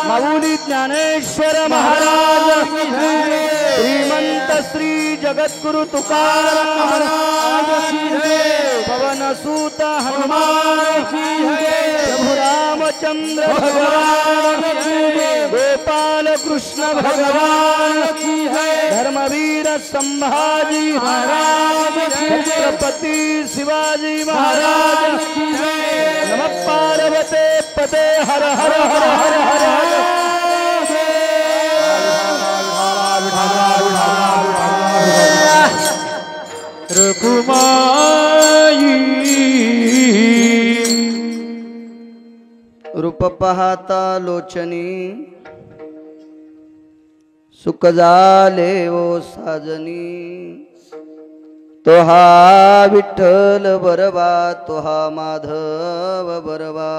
माऊली ज्ञानेश्वर महाराज, श्रीमंत श्री जगद्गुरु तुकाराम महाराज, पवन सूत हनुमान, प्रभु रामचंद्र भगवान, गोपाल कृष्ण भगवान, धर्मवीर संभाजी महाराज, छत्रपति शिवाजी महाराज, नमः पार्वते पते हर हर हर हर हर हर। रघुमाई रूप पाहता लोचनी, सुख झाले ओ साजनी, तोहा विठ्ठल बरवा, तोहा माधव बरवा,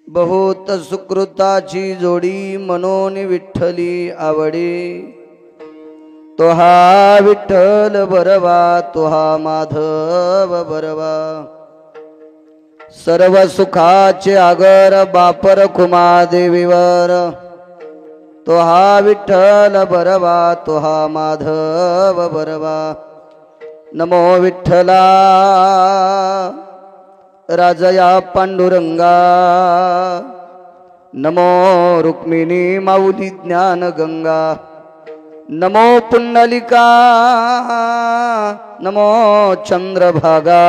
बहुत सुकृताची जोडी, मनोनी विठ्ठली आवडे, तोहा विठ्ठल बरवा, तोहा माधव बरवा, सर्व सुखाचे आगर बापर कुमादेवीवर, तोहा विठ्ठल बरवा, तोहा माधव बरवा, नमो विठ्ठला राजया पांडुरंगा, नमो रुक्मिणी माऊली ज्ञान गंगा, नमो पुंडलिका, नमो चंद्रभागा,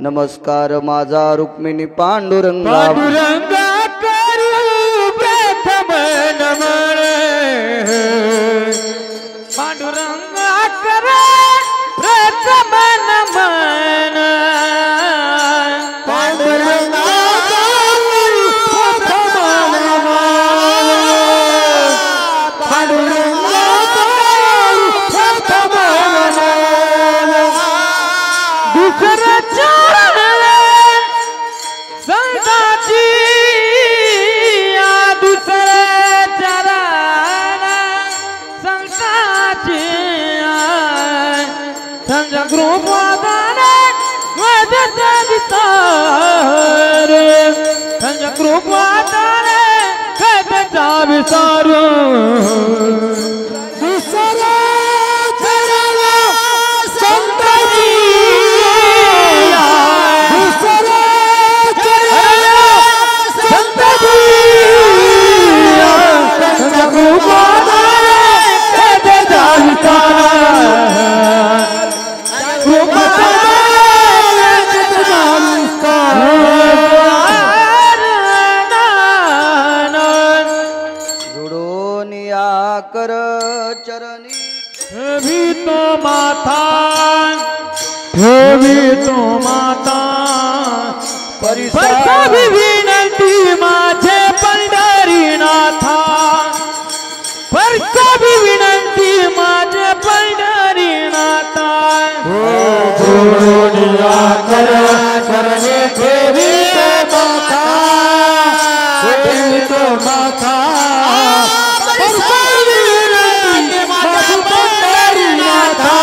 नमस्कार माझा रुक्मिणी पांडुरंगा, पांडुरंगा करू प्रथम नमन, पांडुरंगा करे प्रथम नमन, पांडुरंगा करू प्रथम नमन, पांडुरंगा करू प्रथम नमन, दुसरं चरण संताची, दुसरे चरण संताची, संजय कृपादाने वदत विसार, संजय कृपादाने वदत विसार, दुसरे चरण संताची, दुसरे चरण संताची, संजय कृपादाने वदत जुडोनिया कर चरणी, ठेवी तो माथा, ठेवी तो माता, परिसा विनंती माझे पंढरीनाथा, परसा विनंती माझे पंढरीनाथा, जुडोनिया कर चरणी, ठेवी तो माथा, ठेवी तो माथा, परसा विनंती माझे पंढरीनाथा,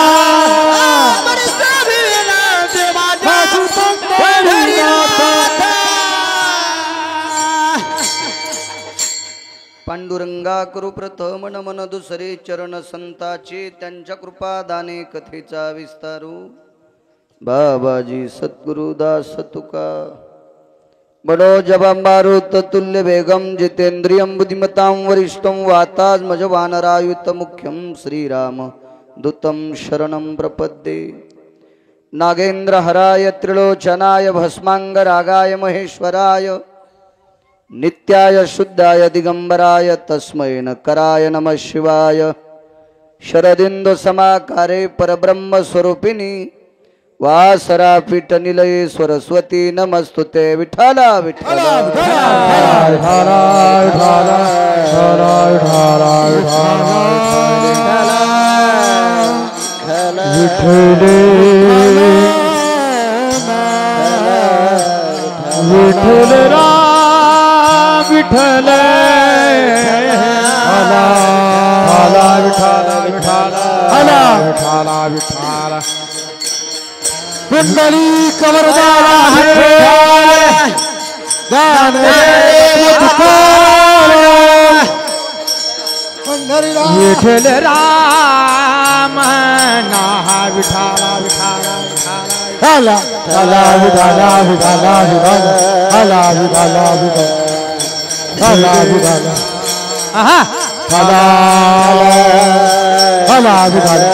परसा विनंती माझे पंढरीनाथा। पांडुरंगा करू प्रथम नमन, दुसरे चरण संताचे, त्यांच्या कृपादाने कथेचा विस्तारू, बाबाजी सद्गुरुदास तुका, बडो जबांबारुत तुल्य वेगम, जितेंद्रियं बुद्धिमतां वरिष्ठं, वातात्मज वानरायुत मुख्यं, श्रीराम दूतं शरणं प्रपद्ये, नागेंद्र हराय त्रिलोचनाय, भस्मांगरागाय महेश्वराय, नित्याय शुद्धाय दिगंबराय, तस्मै नकराय नमः शिवाय, शरदिंदु समाकारे परब्रह्म स्वरूपिणी, वासरा पीठ निलये सरस्वती नमस्तुते, विठ्ठला विठ्ठला विठ्ठल राम विठ्ठल, विठ्ठल विठ्ठल विठ्ठल हला विठाला विठाला कुंडली कवरदारा हरे दान मुझको विठ्ठल राम नाहा विठाला विठाला विठाला हला हला विठाला विठाला विठाला हला विठाला विठाला हला विठाला आहा हला हला विठाला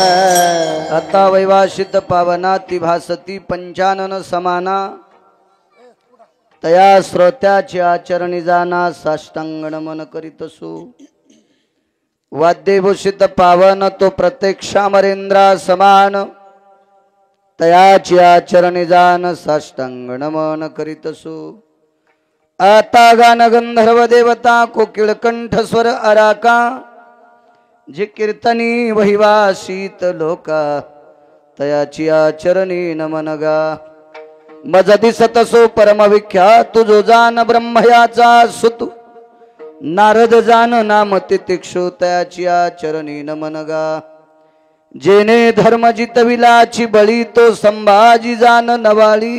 आता वैवासित पावना ती भासती पंचानन समाना तया श्रोत्याची आचरणी जाना साष्टांग नमन करीतसु वाद्यभूषित पावन तो प्रत्यक्षामरेंद्रा समान तयाची आचरणी जान साष्टांग नमन करीतसु आता गान गंधर्व देवता कोकिळ कंठ स्वर अराका जे कीर्तनी वहिवा शीत लोका तयाची आचरणी नमन गा मज दिसतसो परम विख्यात तुझो जान ब्रह्मयाचा सुतु नारद जान नाम तितिक्षु तयाची आचरणी नमन गा जेने धर्म जितविलाची बळी तो संभाजी जान नवाळी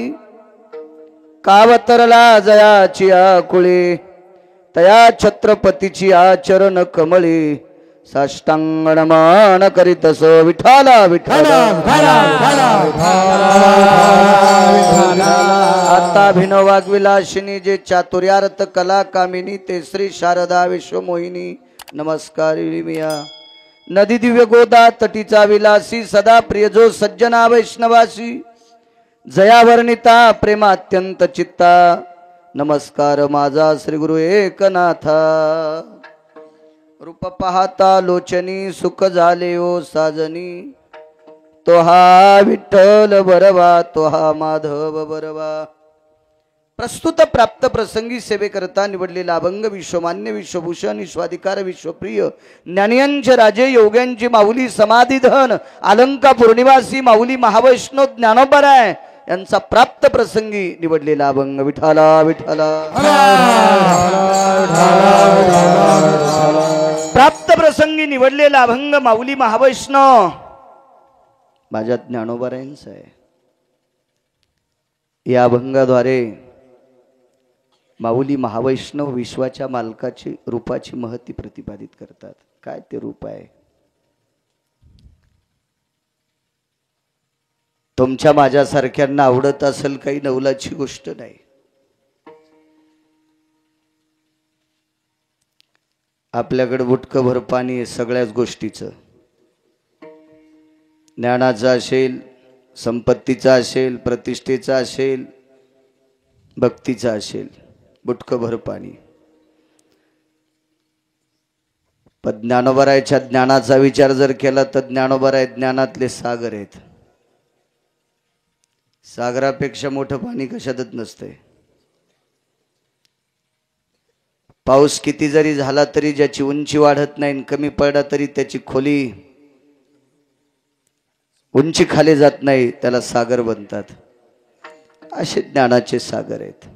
कावतरला जयाची आकुळी तया छत्रपतीची आचरण कमळी साष्टांग नमन करीतसो विठाला विठाला आता भिनो वाग्विलासिनी जे चातुर्यार्थ कला कामिनी ते श्री शारदा विश्वमोहिनी नमस्कारी मिया नदी दिव्य गोदा तटीचा विलासी सदा प्रिय जो सज्जना वैष्णवासी जयावर्णिता प्रेमात्यंत चित्ता नमस्कार माझा श्री गुरु एकनाथा रूप पाहता लोचनी सुख झाले ओ साजनी तो हा विठ्ठल बरवा तो हा माधव बरवा प्रस्तुत प्राप्त प्रसंगी सेवेकरता निवडलेला अभंग विश्वमान्य विश्वभूषण विश्वाधिकार विश्वप्रिय ज्ञानियांचे राजे योग्यांची माऊली समाधिधन अलंकापूर निवासी माऊली महावैष्णव ज्ञानोबराय यांचा प्राप्त प्रसंगी निवडलेला अभंग विठाला विठाला प्राप्त प्रसंगी निवडलेला अभंग माऊली महावैष्णव माझ्या ज्ञानोबरायांचा आहे. या अभंगाद्वारे माऊली महावैष्णव विश्वाच्या मालकाची रूपाची महती प्रतिपादित करतात. काय ते रूप आहे? तुमच्या माझ्यासारख्यांना आवडत असेल काही नवलाची गोष्ट नाही. आपल्याकडे बुटकभर पाणी आहे सगळ्याच गोष्टीचं. ज्ञानाचं असेल, संपत्तीचा असेल, प्रतिष्ठेचा असेल, भक्तीचा असेल, बुटकभर पाणी. पण ज्ञानोबरायच्या ज्ञानाचा विचार जर केला तर ज्ञानोबराय ज्ञानातले सागर आहेत. सागरापेक्षा मोठं पाणी कशातच नसतंय. पाऊस किती जरी झाला तरी ज्याची उंची वाढत नाही, कमी पडला तरी त्याची खोली उंची खाली जात नाही, त्याला सागर बनतात. असे ज्ञानाचे सागर आहेत.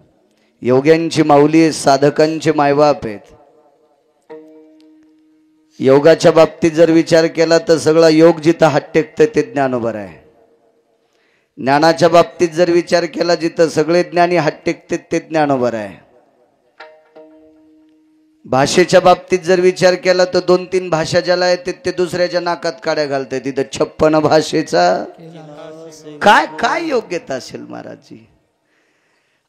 योग्यांची माऊली आहेत, साधकांचे मायबाप आहेत. योगाच्या बाबतीत जर विचार केला तर सगळा योग जिथं हात टेकतं ते ज्ञानोबर आहे. ज्ञानाच्या बाबतीत जर विचार केला जिथं सगळे ज्ञानी हात टेकते ते ज्ञानोबर आहे. भाषेच्या बाबतीत जर विचार केला तर 2-3 भाषा ज्याला येते ते दुसऱ्याच्या नाकात काड्या घालते. तिथं 56 भाषेचा काय काय योग्यता असेल महाराजजी.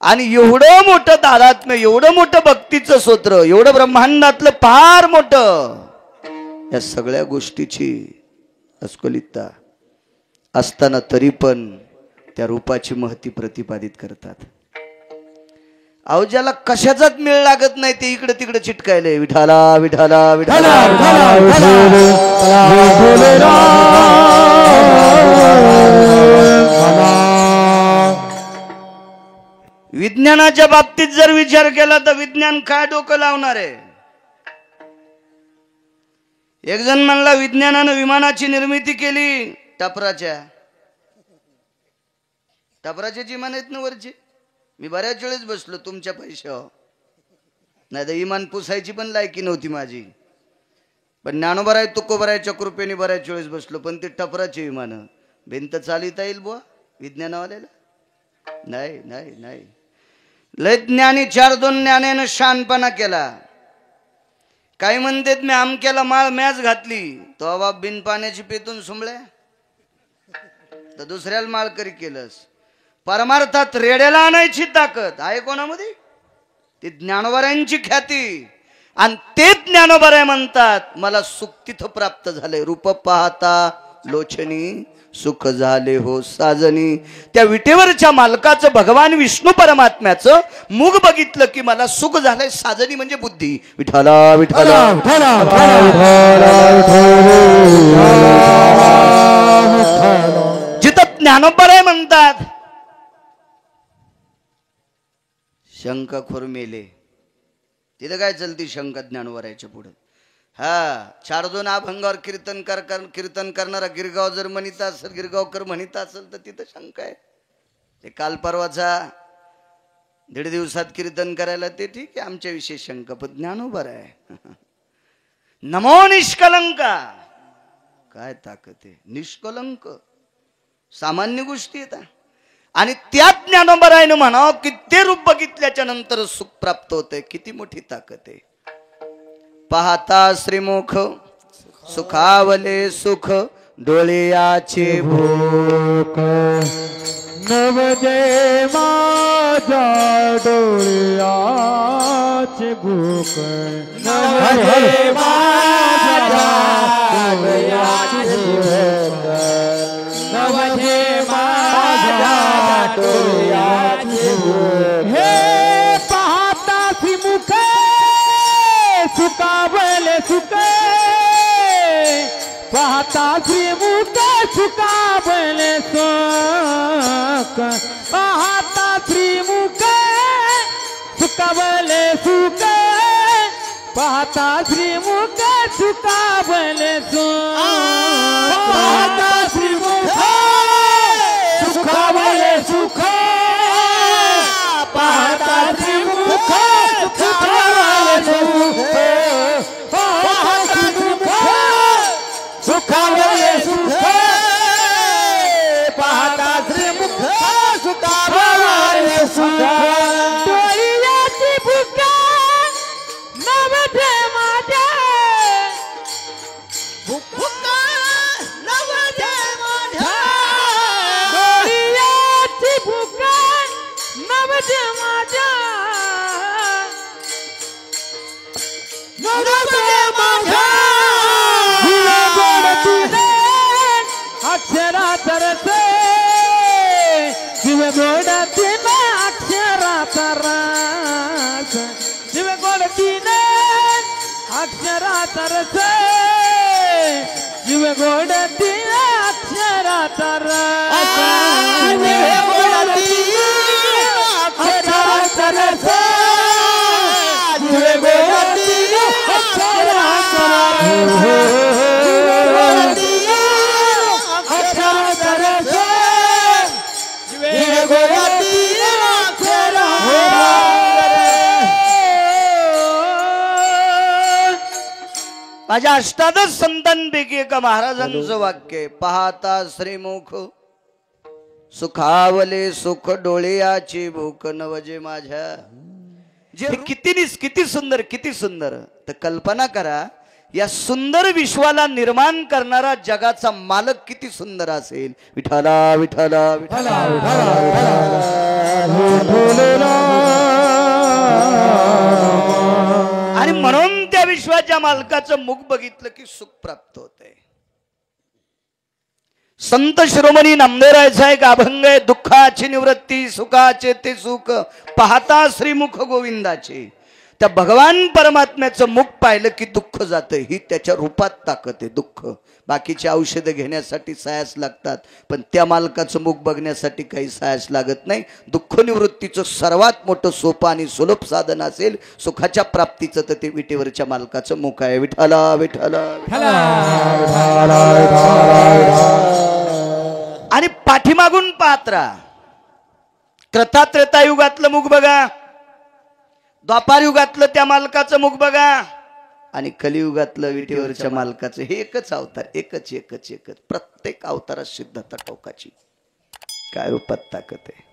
आणि एवढं मोठं दादात्म्य, एवढं मोठं भक्तीचं सूत्र, एवढं ब्रह्मांडातलं फार मोठं, या सगळ्या गोष्टीची अस्खलितता असताना तरी पण त्या रूपाची महती प्रतिपादित करतात. अहो ज्याला कशाचाच मेळ लागत नाही ते इकडे तिकडे चिटकायले विठाला विठाला विठाला. विज्ञानाच्या बाबतीत जर विचार केला तर विज्ञान काय डोकं लावणार आहे. एक जण म्हणला विज्ञानानं विमानाची निर्मिती केली. टपराच्या विमान आहेत ना वरचे. मी बऱ्याच वेळेस बसलो तुमच्या पैशावर, नाही तर इमान पुसायची पण लायकी नव्हती माझी. पण ज्ञानोबराय तुकोबरायच्या कृपेने बऱ्याच वेळेस बसलो, पण ते टपराचे विमान भिंत चालिता येईल बुवा विज्ञानावाल्याला? नाही नाही नाही. लय ज्ञानी 4-2 ज्ञानेनं शानपणा केला. काही म्हणतात मी आमक्याला माळ मॅच घातली तो बाप बिन पाण्याची पेतून सुंबळ्या, तर दुसऱ्याला माळकरी केलंस. परमार्थात रेड्याला आणायची ताकद आहे कोणामध्ये? ती ज्ञानोबरायांची ख्याती. आणि ते ज्ञानोबराय म्हणतात मला सुख तिथं प्राप्त झाले. रूप पाहता लोचनी सुख झाले हो साजनी. त्या विटेवरच्या मालकाचं भगवान विष्णू परमात्म्याचं मुख बघितलं की मला सुख झालंय. साजनी म्हणजे बुद्धी. विठाला विठाला जिथं ज्ञानोबराय म्हणतात शंखखोर मेले, तिथं काय चलती शंख ज्ञानोबरायच्या पुढे? हा 4-2 अभंगावर कीर्तन करणारा गिरगाव जर म्हणित असेल, गिरगावकर म्हणित असेल तर तिथं शंका आहे. ते काल परवाचा 1.5 दिवसात कीर्तन करायला ते ठीक आहे, आमच्या विषयी शंका. पण ज्ञानोबराय नमो निष्कलंका, काय ताकद आहे. निष्कलंक सामान्य गोष्टी येतात. आणि त्या ज्ञानोबरायनं म्हणावं की ते रूप बघितल्याच्या नंतर सुख प्राप्त होते. किती मोठी ताकद आहे. पाहता श्रीमुख सुखावले सुख डोळ्याचे भूक नवजे माझ्या डोळ्याचे भूक नवजे माझ्या डोळ्याचे भूक नवजे माझ्या डोळ्याचे भूक. हे पाहता श्रीमुख सुखावले सुख पाहता श्रीमुख सुखावले सुख पाहता श्रीमुख सुखावले सुख पाहता श्रीमुख सुखावले सुख पाहता श्रीमुख सुखावले सुख पाहता श्रीमुख सुखावले सुख सुखावले सुख पाहता श्रीमुख सुखावले सुख. डोळ्याची भूक नवजे माझ्या भूक नवजे माझ्या डोळ्याची भूक नवजे माझ्या नवजे माझ्या अक्षरा तरसे शिव गोडतीने अक्षरा तरस शिव गोडतीने अक्षरा तरसे शिव गोडतीने अक्षरा तरस शिव गोडतीने अक्षरा तरसे शिव गोडतीने अक्षरा तरस माझ्या अष्टादश संतांपैकी एका महाराजांचं वाक्य आहे. पाहता श्रीमुख सुखावले सुख डोळ्याची भूक नवजे माझ्या. जे किती सुंदर किती सुंदर. तर कल्पना करा या सुंदर विश्वाला निर्माण करणारा जगाचा मालक किती सुंदर असेल. विठाला विठाला विठाला आणि म्हणून त्या विश्वाच्या मालकाचं मुख बघितलं की सुख प्राप्त होते. संत शिरोमणी नामदेवरायचा एक अभंग आहे. दुःखाची निवृत्ती सुखाचे ते सुख पाहता श्रीमुख गोविंदाचे. त्या भगवान परमात्म्याचं मुख पाहिलं की दुःख जातं. ही त्याच्या रूपात ताकद आहे. दुःख बाकीची औषधं घेण्यासाठी सायास लागतात, पण त्या मालकाचं मुख बघण्यासाठी काही सायास लागत नाही. दुःख निवृत्तीचं सर्वात मोठं सोपं आणि सुलभ साधन असेल सुखाच्या प्राप्तीचं तर ते विटेवरच्या मालकाचं मुख आहे. विठाला विठाला. आणि पाठीमागून पाहत राहा. त्रेतायुगातलं मुख बघा, द्वापार युगातलं त्या मालकाचं मुख बघा, आणि कलियुगातलं विटेवरच्या मालकाचं हे एकच अवतार, एकच एकच एकच. प्रत्येक अवतारात सिद्धता टोकाची. काय रूपात ताकद आहे.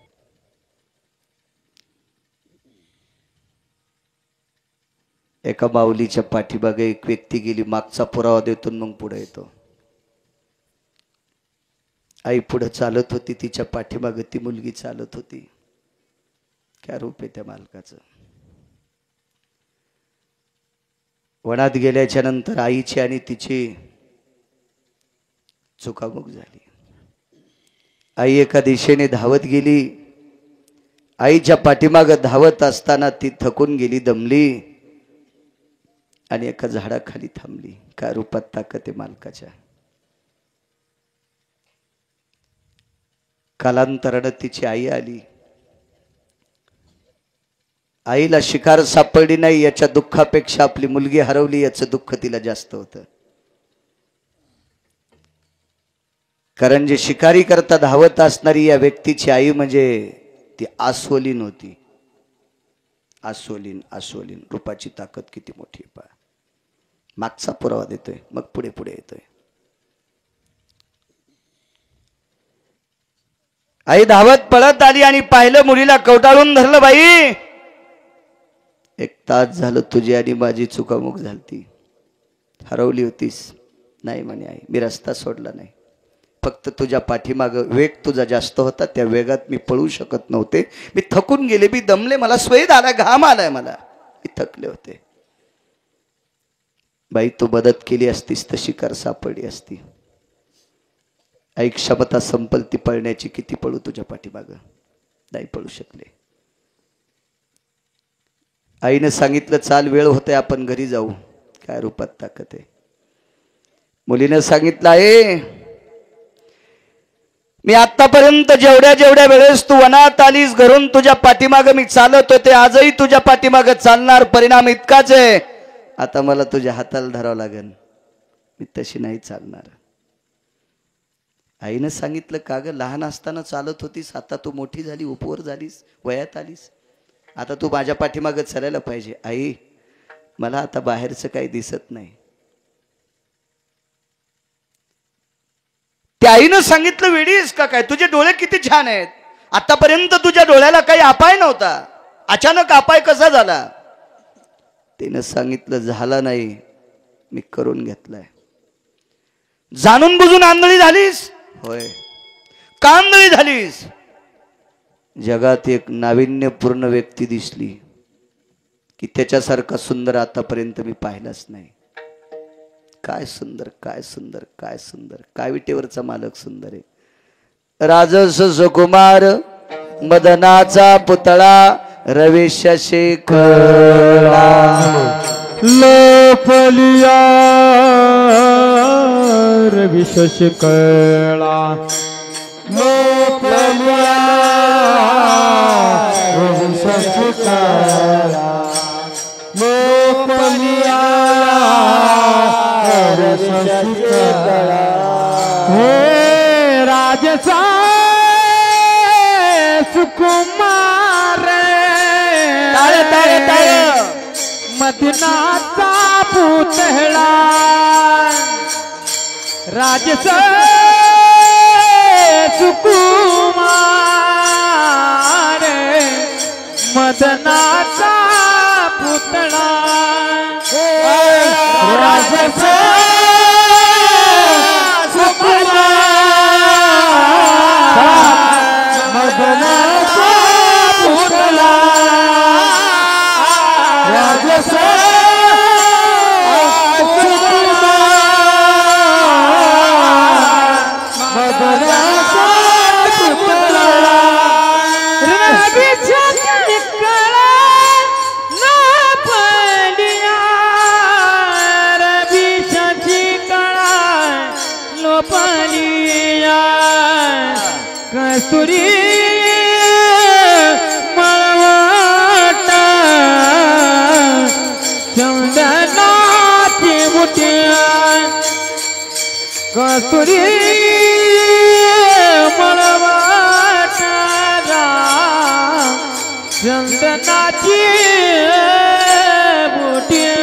एका माऊलीच्या पाठीमागे एक व्यक्ती गेली, मागचा पुरावा देतो मग पुढे येतो. आई पुढे चालत होती, तिच्या पाठीमागे ती मुलगी चालत होती. काय रूप आहे त्या मालकाचं. वनात गेल्याच्या नंतर आईची आणि तिची चुकामुक झाली. आई एका दिशेने धावत गेली. आईच्या पाठीमागे धावत असताना ती थकून गेली, दमली आणि एका झाडाखाली थांबली. काय रूपात ताकद आहे मालकाच्या. कालांतराने तिची आई आली. आईला शिकार सापडली नाही याच्या दुःखापेक्षा आपली मुलगी हरवली याचं दुःख तिला जास्त होतं. कारण जे शिकारी करता धावत असणारी या व्यक्तीची आई म्हणजे ती आस्वलीन होती. आस्वलीन, आस्वलीन. रूपाची ताकद किती मोठी आहे पहा. मागचा पुरावा देतोय मग पुढे पुढे येतोय. आई धावत पळत आली आणि पाहिलं, मुलीला कवटाळून धरलं. बाई, 1 तास झालं तुझी आणि माझी चुकामुक झालती. हरवली होतीस. नाही म्हणे आई, मी रस्ता सोडला नाही. फक्त तुझ्या पाठीमाग वेग तुझा जास्त होता, त्या वेगात मी पळू शकत नव्हते. मी थकून गेले, मी दमले, मला स्वेद आला, घाम आलाय मला, मी थकले होते. बाई, तू मदत केली असतीस तर शिकार सापडली असती. आई, क्षमता संपल ती पळण्याची, किती पळू तुझ्या पाठीमाग, नाही पळू शकले. आईने सांगितलं, चाल, वेळ होते, आपण घरी जाऊ. काय रूपात ताकद आहे. मुलीने सांगितलं, आहे मी आतापर्यंत जेवढ्या जेवढ्या वेळेस तू वनात आलीस, घरून तुझ्या पाठीमाग मी चालत होते, आजही तुझ्या पाठीमाग चालणार. परिणाम इतकाच आहे, आता मला तुझ्या हाताला धरावं लागेल, मी तशी नाही चालणार. आईनं सांगितलं, का ग, लहान असताना चालत होतीस, आता तू मोठी झाली, उपवर झालीस, वयात आलीस, आता तू माझ्या पाठीमागं चालायला पाहिजे. आई, मला आता बाहेरचं काही दिसत नाही. त्या आईनं सांगितलं, वेडीस का काय, तुझे डोळे किती छान आहेत, आतापर्यंत तुझ्या डोळ्याला काही अपाय नव्हता, अचानक अपाय कसा झाला. तिनं सांगितलं, झाला नाही, मी करून घेतलाय. जाणून बुजून आंधळी झालीस. होय, का आंधळी झालीस. जगात एक नाविन्यपूर्ण व्यक्ती दिसली की त्याच्यासारखा सुंदर आतापर्यंत मी पाहिलाच नाही. काय सुंदर, काय सुंदर, काय सुंदर. काय विटेवरचा मालक सुंदर आहे. राजस सुकुमार मदनाचा पुतळा रवेश शेखरा लोपलिया रवेश शेखरा लोपलिया रवेश शेखरा लोपलिया रवेश शेखरा. हे राजसा सुकुमार ताळे ताळे ताळे मदनाचा पुतळा राजस सुकुमार मदनाचा पुतळा राजस सुकुमार मदनाचा पुतळा राजस कस्तुरी मळवटा चंदनाची मुठ्या कस्तुरी मळवटा चंदनाची मुठ्या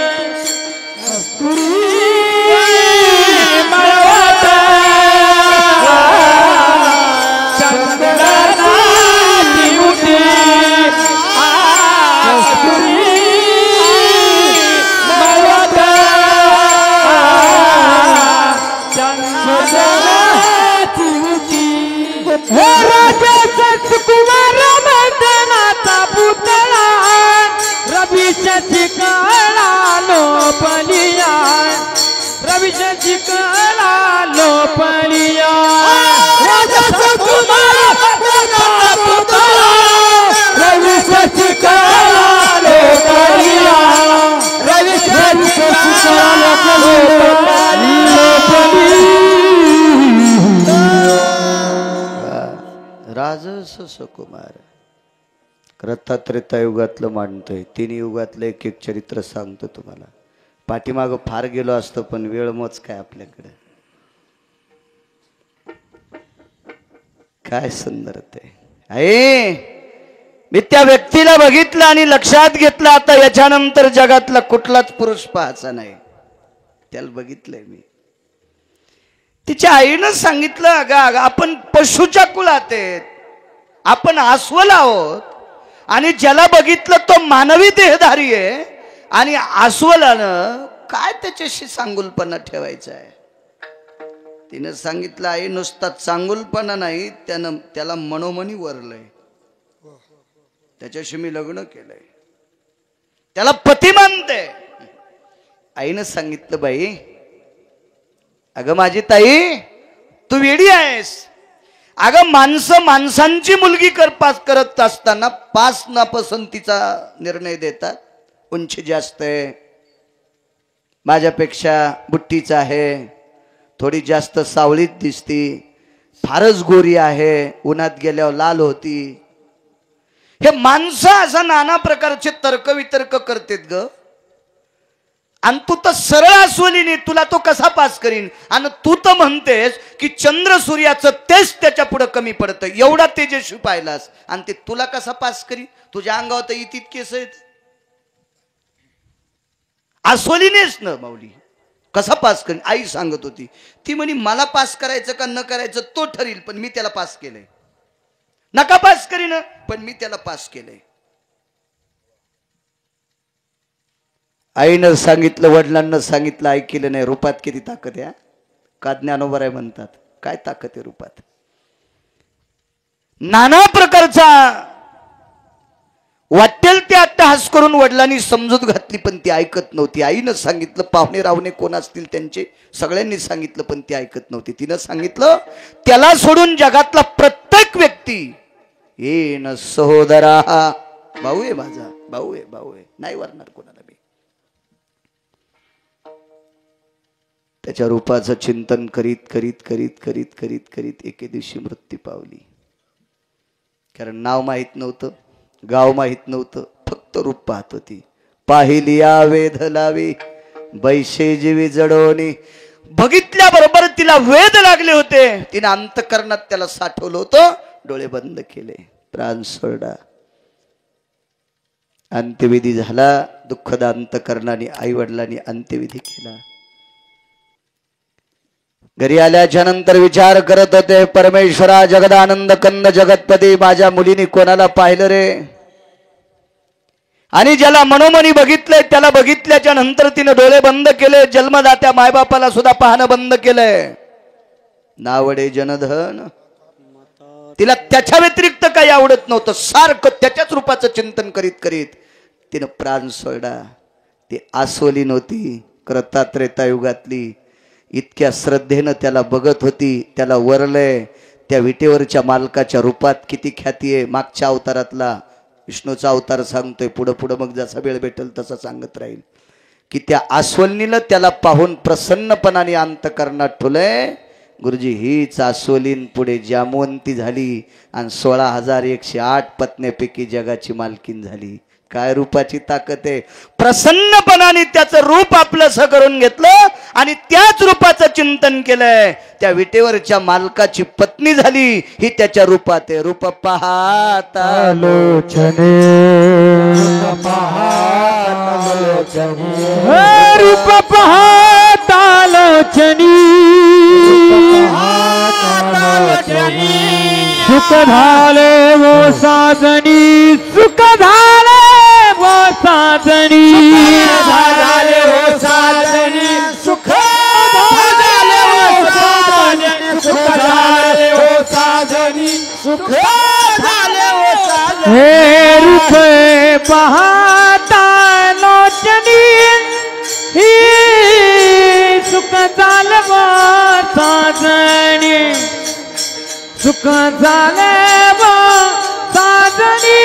राजस सुकुमार. त्रेतायुगातलं मांडतोय, 3 युगातलं एक एक चरित्र सांगतो तुम्हाला. पाठीमागं फार गेलो असतो पण वेळ मोज काय आपल्याकडे. काय सुंदर ते आहे. मी त्या व्यक्तीला बघितलं आणि लक्षात घेतलं, आता याच्यानंतर जगातला कुठलाच पुरुष पाहायचा नाही. त्याला बघितलंय मी. तिच्या आईनं सांगितलं, अगं आपण पशुच्या कुलात आहेत, आपण अस्वल आहोत, आणि ज्याला बघितलं तो मानवी देहधारी आहे, आणि अस्वलानं काय त्याच्याशी चांगुलपणा ठेवायचा आहे. तिनं सांगितलं, आई नुसता चांगुलपणा नाही, त्याला मनोमनी वरलंय, त्याच्याशी मी लग्न केलंय, त्याला पती मानते. आईनं सांगितलं, बाई अगं माझी ताई तू वेडी आहेस. अगं माणसांची मुलगी करत असताना 5 नापसंतीचा निर्णय देतात. उंची जास्त आहे, माझ्यापेक्षा बुट्टीच आहे, थोडी जास्त सावळीत दिसती, फारच गोरी आहे, उन्हात गेल्यावर लाल होती. हे माणसं असा नाना प्रकारचे तर्कवितर्क करतात ग. आणि तू तर सरळ अस्वलीने, तुला तो कसा पास करीन. आणि तू तर म्हणतेस की चंद्र सूर्याचं तेज त्याच्या पुढे कमी पडतं, एवढा तेजस्वी पाहिलास, आणि ते तुला कसा पास करीन. तुझ्या अंगावर तर इतकी केस आहेत, अस्वलीनेच ना माऊली, कसा पास करीन. आई सांगत होती, ती म्हणे मला पास करायचं का न करायचं तो ठरील, पण मी त्याला पास केलंय. नका पास करीन, पण मी त्याला पास केलंय. आईनं सांगितलं, वडिलांना सांगितलं, ऐकलं नाही. रूपात किती ताकद आहे. का ज्ञानोबराय म्हणतात, काय ताकद आहे रूपात. नाना प्रकारचा वाटेल ते अट्टहास करून वडिलांनी समजूत घातली, पण ती ऐकत नव्हती. आईनं सांगितलं, पाहुणे रावणे कोण असतील त्यांचे सगळ्यांनी सांगितलं, पण ती ऐकत नव्हती. तिनं सांगितलं, त्याला सोडून जगातला प्रत्येक व्यक्ती येन सहोदरा, भाऊ आहे माझा, भाऊ आहे, भाऊ आहे, नाही वरणार कोणाला मी. त्याच्या रूपाचं चिंतन करीत करीत करीत करीत करीत करीत एके दिवशी मृत्यू पावली. कारण नाव माहित नव्हतं, गाव माहित नव्हतं, फक्त रूप पाहत होती. पाहिलिया वेध लावी बैशे जीवी जडवणी. बघितल्याबरोबर तिला वेध लागले होते. तिने अंतकरणात त्याला साठवलं होतं. डोळे बंद केले, प्राण सोडला. अंत्यविधी झाला. दुःखद अंतकरणाने आई वडिलांनी अंत्यविधी केला. घरी आल्याच्या नंतर विचार करत होते, परमेश्वरा जगदानंद कंद जगतपती, माझ्या मुलीने कोणाला पाहिलं रे. आणि ज्याला मनोमनी बघितलंय त्याला बघितल्याच्या नंतर तिने डोळे बंद केले. जन्मदात्या मायबापाला सुद्धा पाहणं बंद केलंय. नावडे जनधन, तिला त्याच्या व्यतिरिक्त काही आवडत नव्हतं. सारखं त्याच्याच रूपाचं चिंतन करीत करीत तिनं प्राण सोडला. ती अस्वली नव्हती, त्रेतायुगातली. इतक्या श्रद्धेनं त्याला बघत होती, त्याला वरलंय. त्या विटेवरच्या मालकाच्या रूपात किती ख्याती आहे. मागच्या अवतारातला विष्णूचा अवतार सांगतोय, पुढं पुढं मग जसा वेळ भेटेल तसा सांगत राहील, की त्या अस्वलीला त्याला पाहून प्रसन्नपणाने अंतकरणात ठेवलंय. गुरुजी हीच अस्वलीन पुढे जामवंती झाली आणि 16,108 पत्न्यापैकी जगाची मालकीन झाली. काय रूपाची ताकद आहे. प्रसन्नपणाने त्याचं रूप आपलंसं करून घेतलं आणि त्याच रूपाचं चिंतन केलंय. त्या विटेवरच्या मालकाची पत्नी झाली, ही त्याच्या रूपात आहे. रूप पाहता लोचने, रूप पाहता लोचनी, सुख झाले वो साजनी, सुख झाले वो साजनी, झाले वो साजनी, सुख झाले वो साजनी, सुख झाले वो साजनी, सुख झाले वो साजनी. हे रूप पाहता लोचनी, ही सुख झाले वो साजनी, सुख झाले वो साजनी,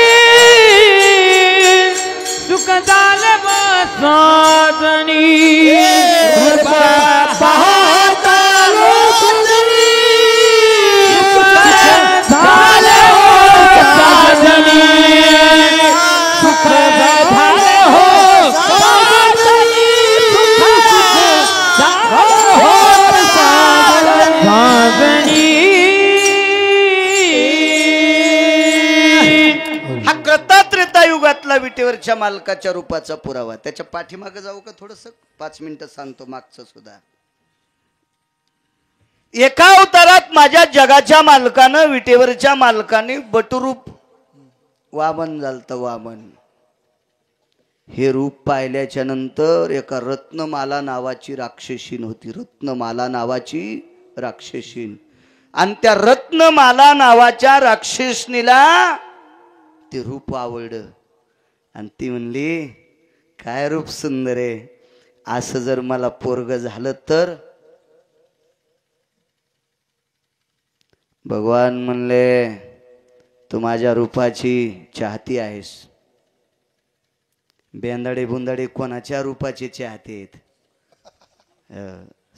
सुख झाले वो साजनी. रूप पाहता लोचनी, सुख झाले वो युगातला विटेवरच्या मालकाच्या रूपाचा पुरावा. त्याच्या पाठीमागे जाऊ का थोडस? 5 मिनिटं सांगतो मागचं सुद्धा. एका अवतारात माझ्या जगाच्या मालकानं, विटेवरच्या मालकाने बटुरूप वामन झालत. वामन हे रूप पाहिल्याच्या नंतर एका रत्नमाला नावाची राक्षसीन होती. रत्नमाला नावाची राक्षसीन. आणि त्या रत्नमाला नावाच्या राक्षसनीला ते रूप आवडलं. आणि ती म्हणली, काय रूप सुंदर आहे, असं जर मला पोरग झालं तर. भगवान म्हणले, तू माझ्या रूपाची चाहती आहेस. बेंदाडे बुंदाडे कोणाच्या रूपाचे चाहते आहेत?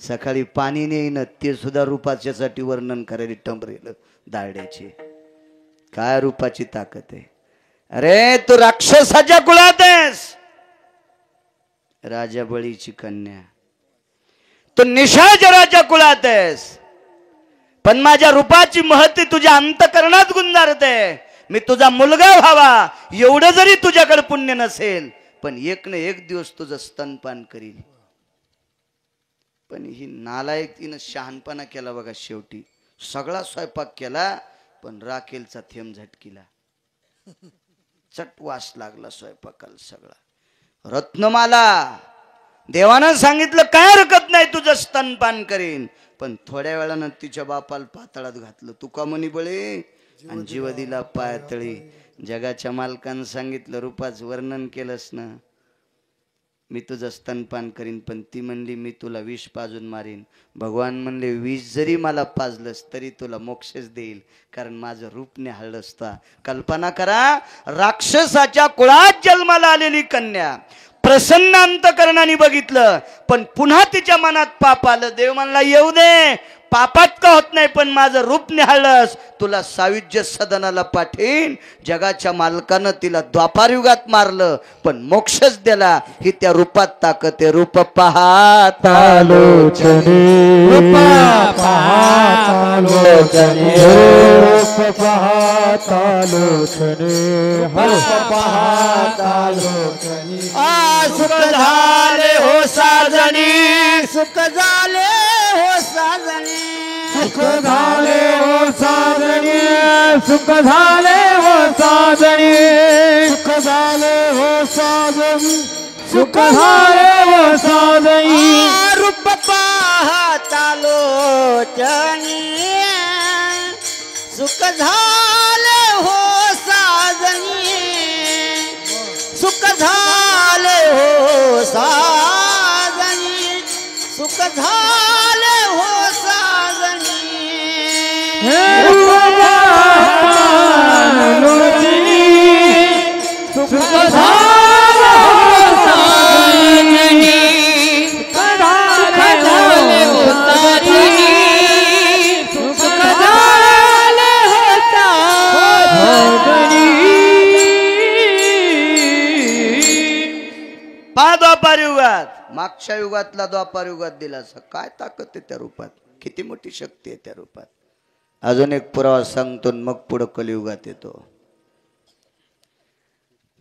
सकाळी पाणी नेईन ते सुद्धा रूपाच्यासाठी वर्णन करायला टंबरेल दारड्याचे. काय रूपाची ताकद आहे. अरे तू राक्षसाच्या कुळात आहेस, राजा बळीची कन्या. तू निशाचराच्या कुळात आहेस, पण माझ्या रूपाची महती तुझ्या अंतकरणात गुंजारते. मी तुझा मुलगा व्हावा एवढं जरी तुझ्याकडे पुण्य नसेल, पण एक न एक दिवस तुझं स्तनपान करील. पण ही नालायक तिनं शहाणपणा केला बघा. शेवटी सगळा स्वयंपाक केला, पण राखेलचा थेंब झटकीला. चट वास लागला स्वयंपाकाला सगळा. रत्नमाला देवानं सांगितलं काय हरकत नाही, तुझं स्तनपान करीन. पण थोड्या वेळानं तिच्या बापाला पातळात घातलं. तुका म्हणी बळे आणि जीव दिला पायतळी. जगाच्या मालकानं सांगितलं, रूपाचं वर्णन केलंस ना, मी तुझं स्तनपान करीन. पण ती म्हणली, मी तुला विष पाजून मारीन. भगवान म्हणले, विष जरी मला पाजलंस तरी तुला मोक्षच देईल, कारण माझं रूप निहाळलं असता. कल्पना करा, राक्षसाच्या कुळात जन्माला आलेली कन्या प्रसन्न अंतकरणाने बघितलं, पण पुन्हा तिच्या मनात पाप आलं. देव म्हणला, येऊ दे, पापात का होत नाही, पण माझं रूप निहाळलंस, तुला सायुज्य सदनाला पाठीन. जगाच्या मालकानं तिला द्वापारयुगात मारलं, पण मोक्षच दिला. ही त्या रूपात ताकद आहे. रूप पाहता लोचने, रूप पाहता लोचने, रूप पाहता लोचने, रूप पाहता लोचने. सुख झाले हो साजनी, सुख झाले हो साजनी, सुख झाले हो साजनी, सुख झाले हो साजनी, सुख झाले हो साजनी, सुख झाले हो साजनी. रूप पाहता लोचनी, सुख झाले हो साजनी, सुख झाले हो साजनी, सुख झाले हो साजनी. रूप पाहता लोचनी, सुख झाले हो साजनी, सुख झाले हो साजनी, सुख झाले हो साजनी. पहा द्वापार युगात, मागच्या युगातला द्वापार युगात दिला. असं काय ताकद आहे त्या रूपात, किती मोठी शक्ती आहे त्या रूपात. अजून एक पुरावा सांगतो, मग पुढे कलियुगात येतो.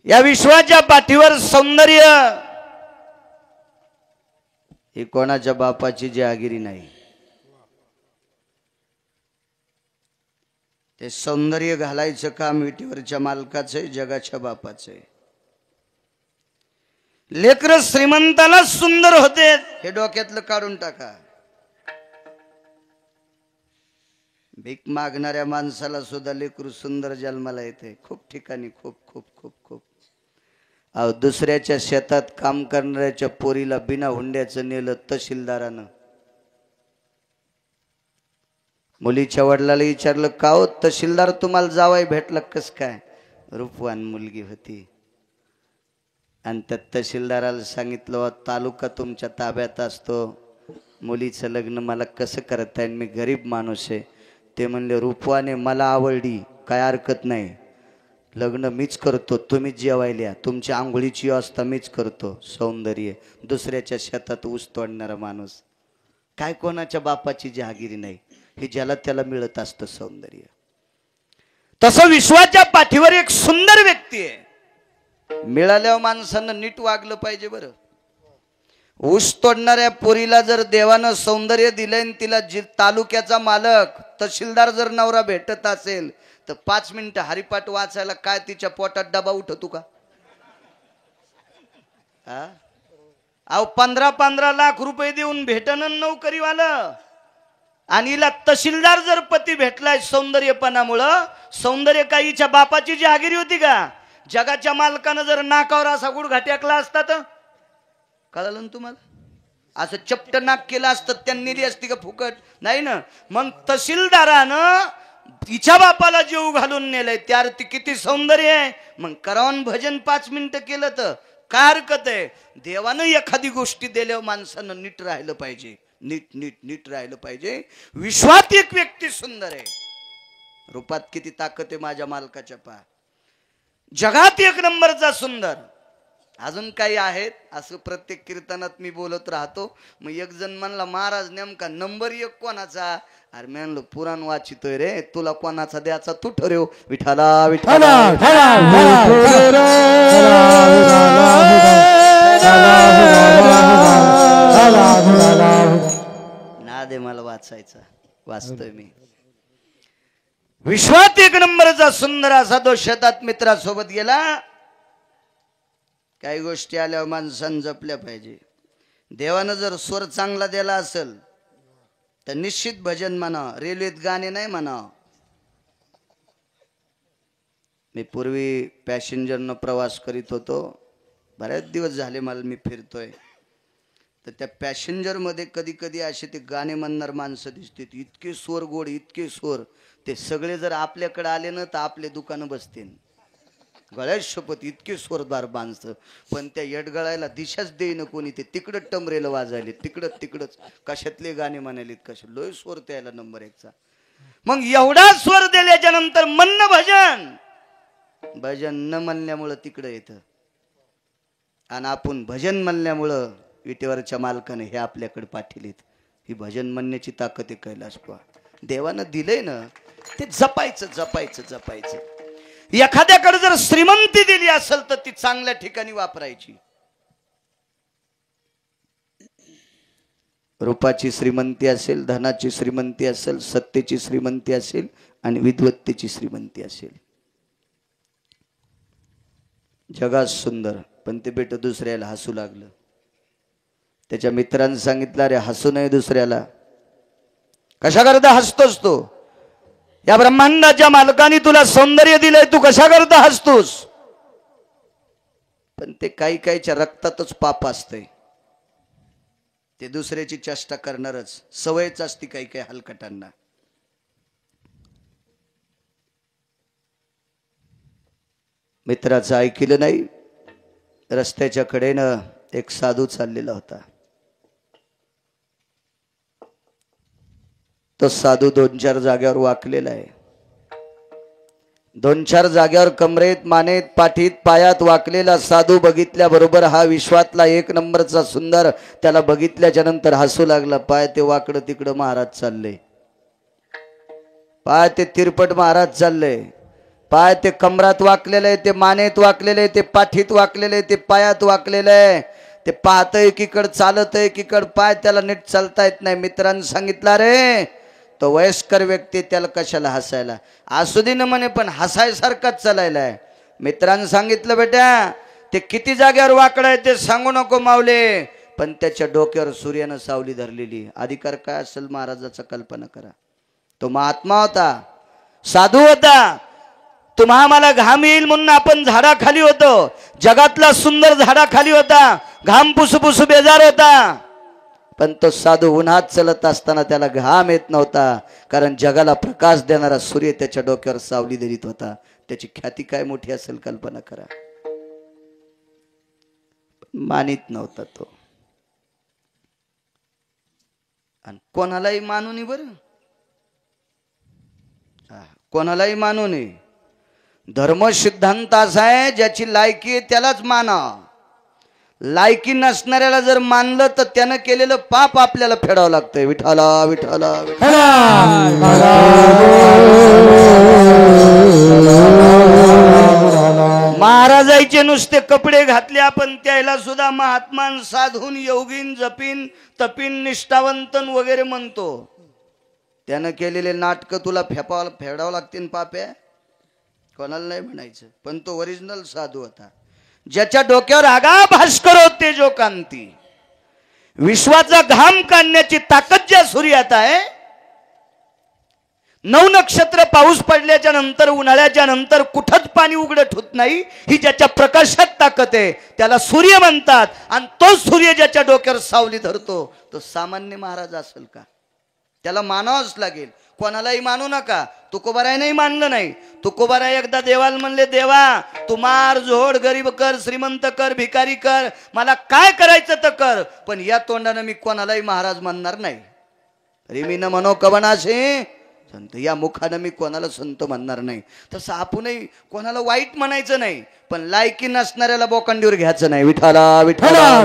या विश्वाच्या पाठीवर सौंदर्य ही कोणाच्या बापाची जहागिरी नाही. ते सौंदर्य घालायचं काम विटीवरच्या मालकाचं आहे, जगाच्या बापाचं आहे. लेकर श्रीमंताला सुंदर होते, हे डोक्यातलं काढून टाका. भीक मागणाऱ्या माणसाला सुद्धा लेकरू सुंदर जन्माला येते. खूप ठिकाणी खूप खूप खूप खूप. अहो, दुसऱ्याच्या शेतात काम करणाऱ्याच्या पोरीला बिना हुंड्याचं नेलं तहसीलदारानं. मुलीच्या वडिलाला विचारलं, का हो तहसीलदार, तुम्हाला जावाई भेटला कस काय? रूपवान मुलगी होती. आणि त्या तहसीलदाराला सांगितलं, तालुका तुमच्या ताब्यात असतो, मुलीचं लग्न मला कसं करता येईल, मी गरीब माणूस आहे. ते म्हणले, रूपवाने मला आवडली, काय हरकत नाही, लग्न मीच करतो, तुम्हीच जेवायला, तुमच्या आंघोळीची व्यवस्था मीच करतो. सौंदर्य दुसऱ्याच्या शेतात ऊस तोडणारा माणूस, काय कोणाच्या बापाची जहागिरी नाही, हे ज्याला त्याला मिळत असतं सौंदर्य. तसं विश्वाच्या पाठीवर एक सुंदर व्यक्ती आहे. मिळाल्यावर माणसानं नीट वागलं पाहिजे बरं. ऊस तोडणाऱ्या पोरीला जर देवानं सौंदर्य दिलंय आणि तिला तालुक्याचा मालक तहसीलदार जर नवरा भेटत असेल तर 5 मिनिटं हरिपाठ वाचायला काय तिच्या पोटात डबा उठतो का? अहो 15-15 लाख रुपये देऊन भेटन नोकरीवालं, आणि हिला तहसीलदार जर पती भेटलाय सौंदर्यपणामुळं. सौंदर्य काहीच्या बापाची जहागिरी होती का? जगाच्या मालकानं जर नाकावर असा गुडघा टेकला असता तर कळलं ना तुम्हाला? असं चपट नाक केलं असतं त्यांनी दिली असती का फुकट? नाही ना. मग तहसीलदारानं तिच्या बापाला जीव घालून नेलंय, त्यावर ती किती सौंदर्य आहे. मग करावून भजन 5 मिनिटं केलं तर काय हरकत आहे? देवानं एखादी गोष्टी दिल्यावर माणसानं नीट राहिलं पाहिजे. नीट राहिलं पाहिजे. विश्वात एक व्यक्ती सुंदर आहे, रूपात किती ताकद आहे माझ्या मालकाच्या. पहा, जगात एक नंबरचा सुंदर. अजून काही आहेत असं प्रत्येक कीर्तनात मी बोलत राहतो. मग एक जण म्हणला, महाराज नेमका नंबर 1 कोणाचा? अरे म्हणलं पुराण वाचितोय रे, तुला कोणाचा द्यायचा तू ठरव. विठाला विठाला ना दे मला वाचायचा, वाचतोय मी. विश्वात एक नंबरचा सुंदर असा तो शेतात मित्रासोबत गेला. काही गोष्टी आल्यावर माणसानं जपल्या पाहिजे. देवानं जर स्वर चांगला दिला असेल तर निश्चित भजन म्हणा, रेल्वेत गाणे नाही म्हणा. मी पूर्वी पॅसेंजरनं प्रवास करीत होतो, बरेच दिवस झाले मला मी फिरतोय. तर त्या पॅसेंजरमध्ये कधी कधी असे ते गाणे म्हणणार माणसं दिसते, इतके स्वर गोड, इतके स्वर. ते सगळे जर आपल्याकडे आले ना तर आपले दुकानं बसतील. गळ्यात शपथ इतके स्वरदार माणसं. पण त्या येडगळायला दिशाच देईन कोणी. ते तिकडं टमरेलं वाजायले, तिकडंच कशातले गाणे म्हणालेत, कशा लोय स्वर त्याला नंबर 1चा. मग एवढा स्वर दिल्याच्या नंतर म्हणणं भजन न म्हणल्यामुळं तिकडं येतं, आणि आपण भजन म्हणल्यामुळं विटेवरच्या मालकाने हे आपल्याकडे पाठवलेत. ही भजन म्हणण्याची ताकद आहे कैलास. पहा, देवानं दिलंय ना ते जपायचं. एखाद्याकडे जर श्रीमंती दिली असेल तर ती चांगल्या ठिकाणी वापरायची. रूपाची श्रीमंती असेल, धनाची श्रीमंती असेल, सत्तेची श्रीमंती असेल आणि विद्वत्तेची श्रीमंती असेल. जगात सुंदर, पण ते बेट दुसऱ्याला हसू लागलं. त्याच्या मित्रांनी सांगितलं, अरे हसू नये दुसऱ्याला. कशा करता हसतोस तू? या ब्रह्मांडाच्या मालकाने तुला सौंदर्य दिलंय, तू कशा करता हसतोस? पण ते काहीच्या रक्तातच पाप असतंय. ते दुसऱ्याची चेष्टा करणारच सवयच असती काही हलकटांना. मित्राचं ऐकलं नाही. रस्त्याच्या कडेनं एक साधू चाललेला होता. तो साधू 2-4 जाग्यावर वाकलेला आहे. 2-4 जाग्यावर कमरेत, मानेत, पाठीत, पायात वाकलेला साधू बघितल्याबरोबर हा विश्वातला एक नंबरचा सुंदर त्याला बघितल्याच्या नंतर हसू लागला. पाय ते वाकडं तिकडं महाराज चालले, पाय ते तिरपट महाराज चालले, पाय ते कमरात वाकलेले, ते मानेत वाकलेले, ते पाठीत वाकलेले, ते पायात वाकलेले. ते पाहतय एकीकड, चालतय एकीकड, पाय त्याला नीट चालता येत नाही. मित्रांनी सांगितलं, रे तो वयस्कर व्यक्ती, त्याला कशाला हसायला? असू दे ना म्हणे, पण हसायसारखाच चालायला आहे. मित्रांनी सांगितलं, बेटा ते किती जाग्यावर वाकडं आहे ते सांगू नको माऊले, पण त्याच्या डोक्यावर सूर्यानं सावली धरलेली. अधिकार काय असेल महाराजाचा कल्पना करा. तो महात्मा होता, साधू होता. तुम्हा मला घाम येईल म्हणून आपण झाडाखाली होतो. जगातला सुंदर झाडाखाली होता, घाम पुसू बेजार होता. पण तो साधू उन्हात चलत असताना त्याला घाम येत नव्हता, कारण जगाला प्रकाश देणारा सूर्य त्याच्या डोक्यावर सावली धरीत होता. त्याची ख्याती काय मोठी असेल कल्पना करा. मानित नव्हता तो, आणि कोणालाही मानू नये बरं, कोणालाही मानू नये. धर्म सिद्धांत असा आहे, ज्याची लायकी आहे त्यालाच माना. लायकी नसणाऱ्याला जर मानलं तर त्यानं केलेलं पाप आपल्याला फेडावं लागतंय. विठाला विठाला महाराजाची देवाचे नुसते कपडे घातले आपण, त्याला सुद्धा महात्मान, साधून, योगीन, जपीन, तपीन, निष्ठावंतन वगैरे म्हणतो. त्यानं केलेले नाटक तुला फेडावं लागतील पाप्या, कोणाला नाही म्हणायचं. पण तो ओरिजिनल साधू होता, ज्याच्या डोक्यावर आगा भास्कर होते जो कांती. विश्वाचा घाम काढण्याची ताकद ज्या सूर्यात आहे. 9 नक्षत्र पाऊस पडल्याच्या नंतर, उन्हाळ्याच्या नंतर कुठंच पाणी उघडत होत नाही, ही ज्याच्या प्रकाशात ताकद आहे त्याला सूर्य म्हणतात. आणि तो सूर्य ज्याच्या डोक्यावर सावली धरतो तो सामान्य महाराज असेल का? त्याला मानावंच लागेल. कोणालाही मानू नका. तुकोबारायनंही मानलं नाही. तुकोबाराय एकदा देवाला म्हणले, देवा तू मार झोड, गरीब कर, श्रीमंत कर, भिकारी कर, मला काय करायचं तर कर, पण या तोंडानं मी कोणालाही महाराज म्हणणार नाही. अरे मी न म्हणो कवनाशे संत, या मुखानं मी कोणाला संत म्हणणार नाही. तसं आपणही कोणाला वाईट म्हणायचं नाही, पण लायकी नसणाऱ्याला बोकांडीवर घ्यायचं नाही. विठाला विठाला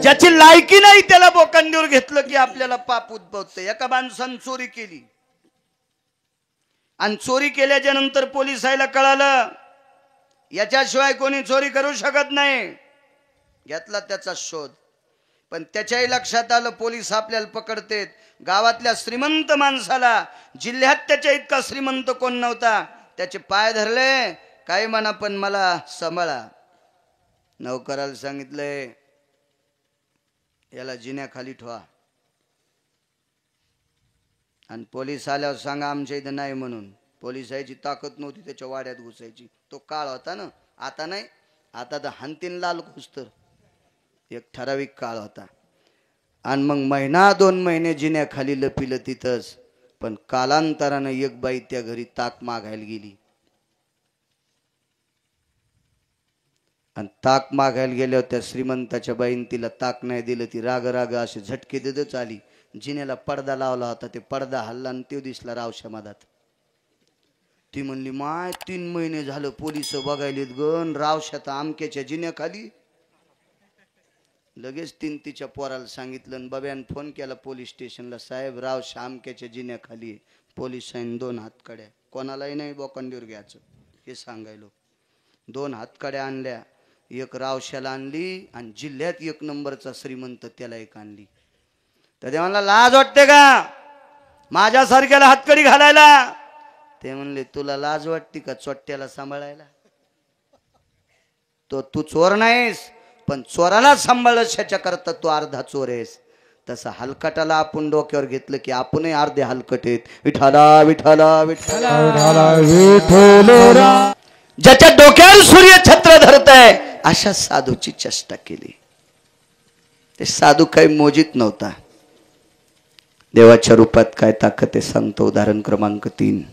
ज्याची लायकी नाही त्याला बोकांडीवर घेतलं की आपल्याला पाप उद्भवतं. एका माणसानं चोरी केली आणि चोरी केल्याच्या नंतर पोलिसाला कळालं याच्याशिवाय कोणी चोरी करू शकत नाही. घेतला त्याचा शोध, पण त्याच्याही लक्षात आलं पोलीस आपल्याला पकडतेत. गावातल्या श्रीमंत माणसाला, जिल्ह्यात त्याच्या इतका श्रीमंत कोण नव्हता, त्याचे पाय धरले, काय म्हणा पण मला सांभाळा. नौकराला सांगितलंय याला जिन्याखाली ठेवा, आणि पोलीस आल्यावर सांगा आमच्या इथं नाही म्हणून. पोलिसाची ताकद नव्हती त्याच्या वाड्यात घुसायची. तो काळ होता ना, आता नाही. आता तर हंतीन लाल घुसतर, एक ठराविक काळ होता. आणि मग 1-2 महिने जिन्याखाली लपिलं तिथंच. पण कालांतरानं एक बाई त्या घरी ताक मागायला गेली, आणि ताक मागायला गेल्यावर त्या श्रीमंताच्या बाईन तिला ताक नाही दिलं. ती राग राग असे झटके देतच आली. जिन्याला पडदा लावला होता, ते पडदा हल्ला आणि तो दिसला रावशा मधात. ती म्हणली, माय 3 महिने झालं पोलिस बघायलेत गण, रावशात आमक्याच्या जिन्याखाली. लगेच तिच्या पोराला सांगितलं, बब्यान फोन केला पोलीस स्टेशनला, साहेब रावशा आमक्याच्या जिन्याखाली. पोलिसांनी 2 हातकड्या, कोणालाही नाही बोकांडीवर घ्यायचं हे सांगायलो. 2 हातकड्या आणल्या, एक रावशाला आणली आणि जिल्ह्यात 1 नंबरचा श्रीमंत त्याला एक आणली. तर ते म्हणला, लाज वाटते का माझ्यासारख्याला हातकडी घालायला? ते म्हणले, तुला लाज वाटते का चोट्ट्याला सांभाळायला? तो तू चोर नाहीस, पण चोराला सांभाळलं ह्याच्या करता तू अर्धा चोर आहेस. तसं हलकटाला आपण डोक्यावर घेतलं की आपणही अर्धे हलकट आहेत. विठाला विठाला विठाला विठ्ठल. ज्याच्या डोक्यावर सूर्य छत्र धरत आहे अशा साधूची चेष्टा केली. ते साधू काही मोजित नव्हता. देवाच्या रूपात काय ताकद आहे सांगतो. उदाहरण क्रमांक 3.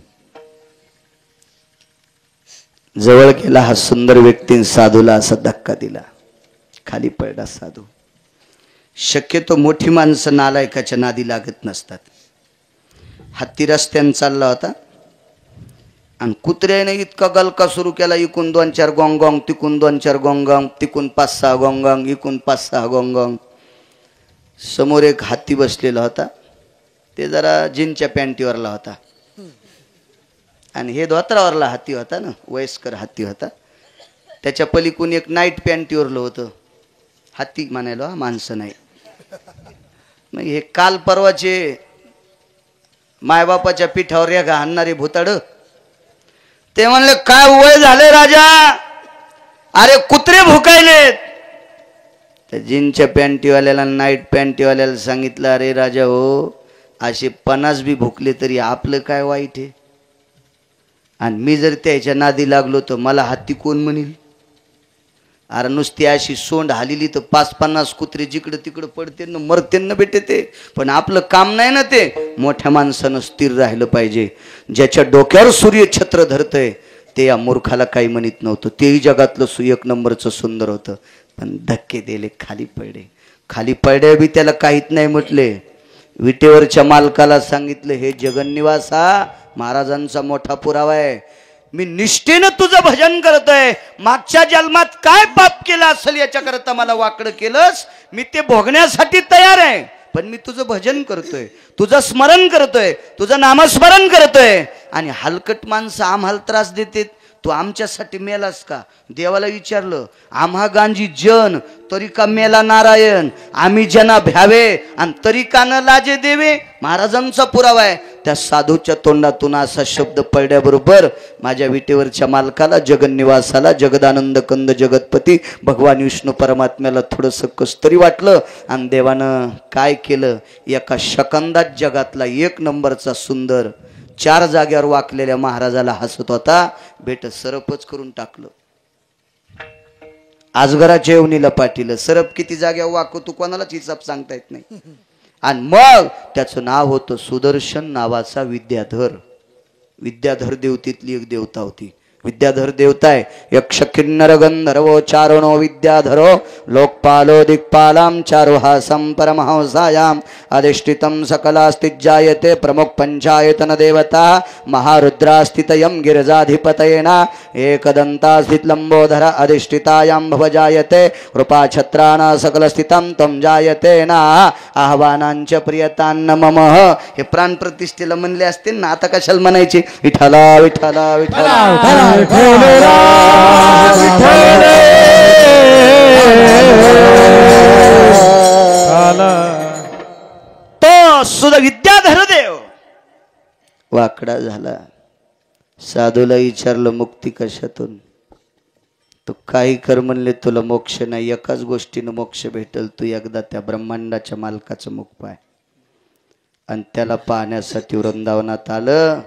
जवळ गेला हा सुंदर व्यक्ती, साधूला असा धक्का दिला, खाली पडला साधू. शक्यतो मोठी माणसं नालायकाच्या नादी लागत नसतात. हत्ती रस्त्याने चालला होता आणि कुत्र्याने इतका गलका सुरू केला, इकून 2-4 गोंगोंग, तिकून 2-4 गोंगोंग, तिकून 5-6 गोंगोंग, इकून 5-6 गोंगोंग. समोर एक हत्ती बसलेला होता. ते जरा जीनच्या पॅन्टीवरला होता आणि हे धोत्रावरला हत्ती होता ना, वयस्कर हत्ती होता. त्याच्या पलीकडून एक नाईट पॅन्टीवरलं होतं. हत्ती म्हणायला माणसं नाही. मग हे काल परवाचे मायबापाच्या पिठावर रेगा आणणारे भुताड, ते म्हणले, काय वय झाले राजा, अरे कुत्रे भुकायलेत. त्या जीनच्या पॅन्टीवाल्याला, नाईट पॅन्टीवाल्याला सांगितलं, अरे राजा हो, असे 50 बी भुकले तरी आपलं काय वाईट आहे, आणि मी जर त्याच्या नादी लागलो तर मला हत्ती कोण म्हणेल. अरे नुसती अशी सोंड हालिली तर 5-50 कुत्रे जिकडं तिकडं पडते न मरते न भेटे ते. पण आपलं काम नाही ना ते. मोठ्या माणसानं स्थिर राहिलं पाहिजे. ज्याच्या डोक्यावर सूर्य छत्र धरतय ते या मूर्खाला काही म्हणत नव्हतं. तेही जगातलं 1 नंबरचं सुंदर होतं, पण धक्के दिले, खाली पडले. खाली पडले बी त्याला काहीच नाही म्हटले. विटेवरच्या मालकाला सांगितलं, हे जगन्निवासा महाराजांचा मोठा पुरावा आहे, मी निष्ठेनं तुझं भजन करतोय. मागच्या जन्मात काय पाप केलं असेल याच्याकरता मला वाकडं केलंस, मी ते भोगण्यासाठी तयार आहे. पण मी तुझं भजन करतोय, तुझं स्मरण करतोय, तुझं नामस्मरण करतोय. आणि हलकट माणसं आम्हाला त्रास देतात. तू आमच्यासाठी मेलास का? देवाला विचारलं, आम्हा गांजी जन तरी का मेला नारायण, आम्ही जना भ्यावे आणि तरी का न लाजे देवे. महाराजांचा पुरावा आहे. त्या साधूच्या तोंडातून असा शब्द पडल्याबरोबर माझ्या विटेवरच्या मालकाला, जगन्निवासाला, जगदानंद कंद जगतपती भगवान विष्णू परमात्म्याला थोडंसं कसतरी वाटलं. आणि देवानं काय केलं, एका शकंदात जगातला एक नंबरचा सुंदर 4 जाग्यावर वाकलेल्या महाराजाला हसत होता, बेट सरपच करून टाकलं. आजगराच्या येवनीला पाटील सरप किती जाग्यावर वाकवतो कोणालाच हिसाब सांगता येत नाही. आणि मग त्याचं नाव होतं सुदर्शन नावाचा विद्याधर. विद्याधर देवतीतली एक देवता होती. विद्याधर देवता आहे. यक्ष किन्नर गंधर्वो चारणो विद्याधरो लोकपालो दिक्पालां चारुहासं परमहंसायां अधिष्ठितं सकलास्तिज्जायते प्रमुख पंचायतन देवता महारुद्रास्थितयं गिरिजाधिपतयेन एकदन्तास्थित लंबोधर अधिष्ठितायां भवजायते कृपाछत्राण सकलस्थितं तं जायते ना आह्वानांच प्रियतान्न मम. हे प्राण प्रतिष्ठेला म्हणले असतील ना, आता कशाला म्हणायचे विठ्ठला विठ्ठला विठ्ठला. तो सुद्धा विद्याधर देव वाकडा झाला. साधूला विचारलं मुक्ती कशातून? तो काही कर म्हणले तुला मोक्ष नाही, एकाच गोष्टीनं मोक्ष भेटल, तू एकदा त्या ब्रह्मांडाच्या मालकाचं मुख पाय. आणि त्याला पाहण्यासाठी वृंदावनात आलं.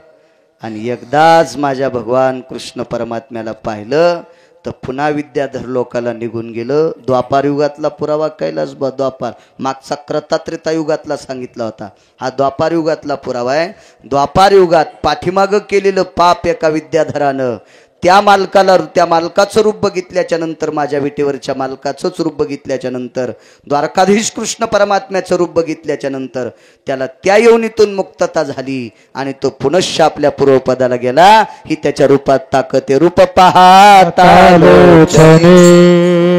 आणि एकदाच माझ्या भगवान कृष्ण परमात्म्याला पाहिलं तर पुन्हा विद्याधर लोकाला निघून गेलं. द्वापार युगातला पुरावा कैलास बा. द्वापार मागचा क्रतात्रेता युगातला सांगितला होता, हा द्वापार युगातला पुरावा आहे. द्वापार युगात पाठीमागं केलेलं पाप एका विद्याधरानं त्या मालकाला, त्या मालकाचं रूप बघितल्याच्या नंतर, माझ्या विटेवरच्या मालकाचंच रूप बघितल्याच्या नंतर, द्वारकाधीश कृष्ण परमात्म्याचं रूप बघितल्याच्या नंतर त्याला त्या योनीतून मुक्तता झाली आणि तो पुनश्च आपल्या पूर्वपदाला गेला. ही त्याच्या रूपात ताकद आहे. रूप पाहता लोचने,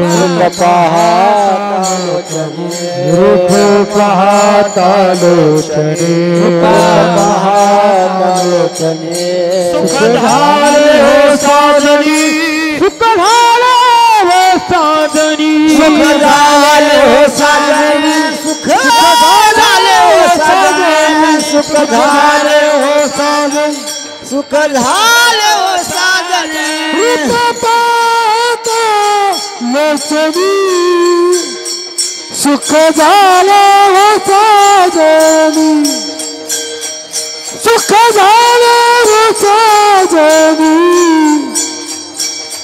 रूप पाहता लोचने, रूप पाहता लोचने, रूप पाहता लोचने, सुख झाले हो साधनी, सुख झाले हो साधनी, सुख झाले हो साधनी, सुख झाले हो साधनी, सुख झाले हो साधनी, सुख झाले हो साधनी, रूप पाहता लोचनी, सुख झाले हो साधनी, सुख झाले हो साधनी,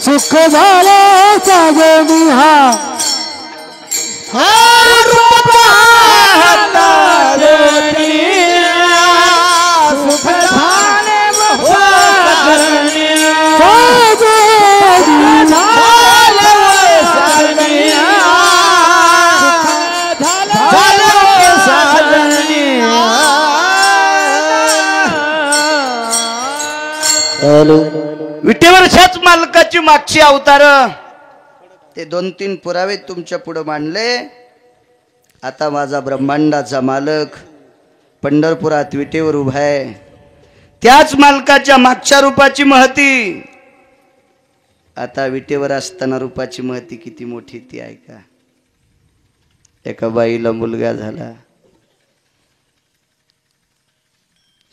सुख झाले साधनी. हा रूप पाहता लोचनी, सुख झाले हो साधनी, साधनी झाले हो साधनी, झाले हो साधनी. विटेवरच्याच मालकाची मागची अवतार ते 2-3 पुरावे तुमच्या पुढे मांडले. आता माझा ब्रह्मांडाचा मालक पंढरपुरात विटेवर उभा आहे. त्याच मालकाच्या मागच्या रूपाची महती, आता विटेवर असताना रूपाची महती किती मोठी ती ऐका. एका बाईला मुलगा झाला,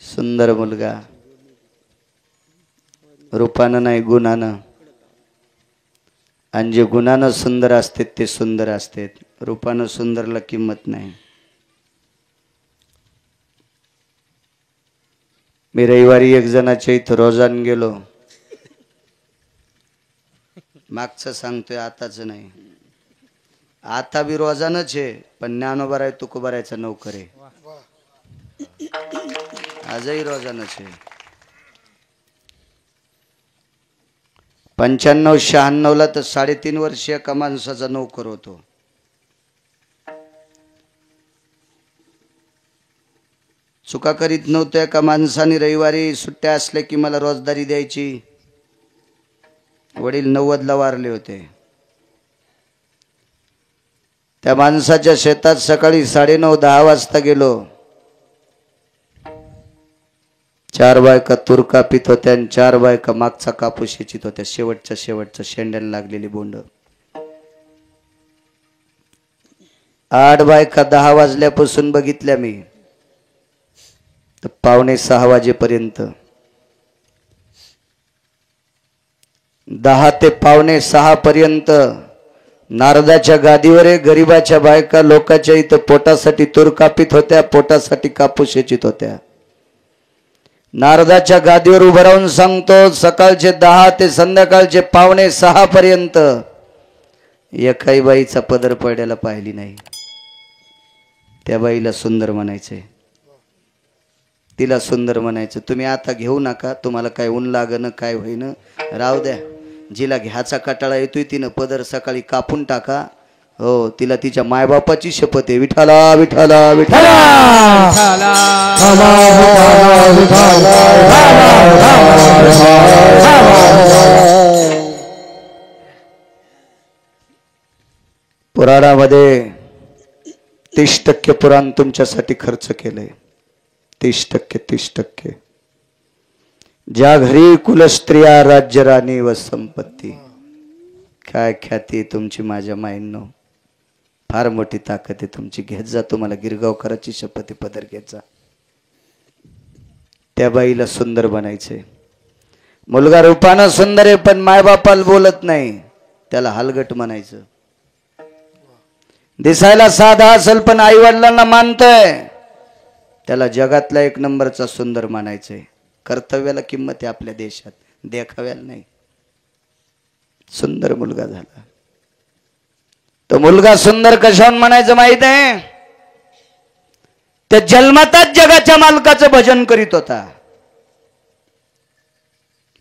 सुंदर मुलगा, रूपानं नाही गुणानं. आणि जे गुणानं सुंदर असते ते सुंदर असते, रूपानं सुंदरला किंमत नाही. मी रविवारी एक जणाच्या इथं रोजान गेलो. मागचं सांगतोय, आताच नाही. आता बी रोजानच आहे, पण ज्ञानोबा राय तुकोबारायचा नौकर आहे. आजही रोजानच आहे. 95-96ला तर 3.5 वर्ष एका माणसाचा नौकर होतो. चुका करीत नव्हत्या. एका माणसाने रविवारी सुट्ट्या असल्या की मला रोजदारी द्यायची. वडील 90ला वारले होते. त्या माणसाच्या शेतात सकाळी 9:30-10 वाजता गेलो. 4 बायका तूर कापीत होत्या आणि 4 बायका मागचा कापूस शेचित होत्या. शेवटच्या शेंड्याला लागलेली बोंड. 8 बायका 10 वाजल्यापासून बघितल्या मी तर 5:45 वाजेपर्यंत. 10 ते 5:45 पर्यंत नारदाच्या गादीवर गरीबाच्या बायका लोकांच्या इथं पोटासाठी तूर कापीत होत्या, पोटासाठी कापूस शेचित होत्या. नारदाच्या गादीवर उभं राहून सांगतो, सकाळचे 10 ते संध्याकाळचे 5:45 पर्यंत एकाही बाईचा पदर पडायला पाहिली नाही. त्या बाईला सुंदर म्हणायचंय, तिला सुंदर म्हणायचं. तुम्ही आता घेऊ नका, तुम्हाला काय ऊन लागणं काय होईन राहू द्या. जिला घ्याचा कटाळा येतोय तिनं पदर सकाळी कापून टाका. हो, तिला तिच्या मायबापाची शपथ आहे. विठाला विठाला विठाला. पुराणामध्ये 30% पुराण तुमच्यासाठी खर्च केलंय. 30%. ज्या घरी कुलस्त्रिया राज्य राणी व संपत्ती. काय ख्याती तुमची माझ्या माईंनो, फार मोठी ताकद आहे तुमची. घेत जा, तुम्हाला गिरगावकराची शपथ पदर घेत जा. त्या बाईला सुंदर बनायचंय. मुलगा रूपानं सुंदर आहे पण मायबापाला बोलत नाही, त्याला हलगट म्हणायचं. दिसायला साधा असेल पण आई वडिलांना मानतोय, त्याला जगातला 1 नंबरचा सुंदर मानायचंय. कर्तव्याला किंमत आहे आपल्या देशात, देखाव्याला नाही. सुंदर मुलगा झाला. तो मुलगा सुंदर कशावरून म्हणायचं माहित आहे? त्या जन्मताच जगाच्या मालकाचं भजन करीत होता.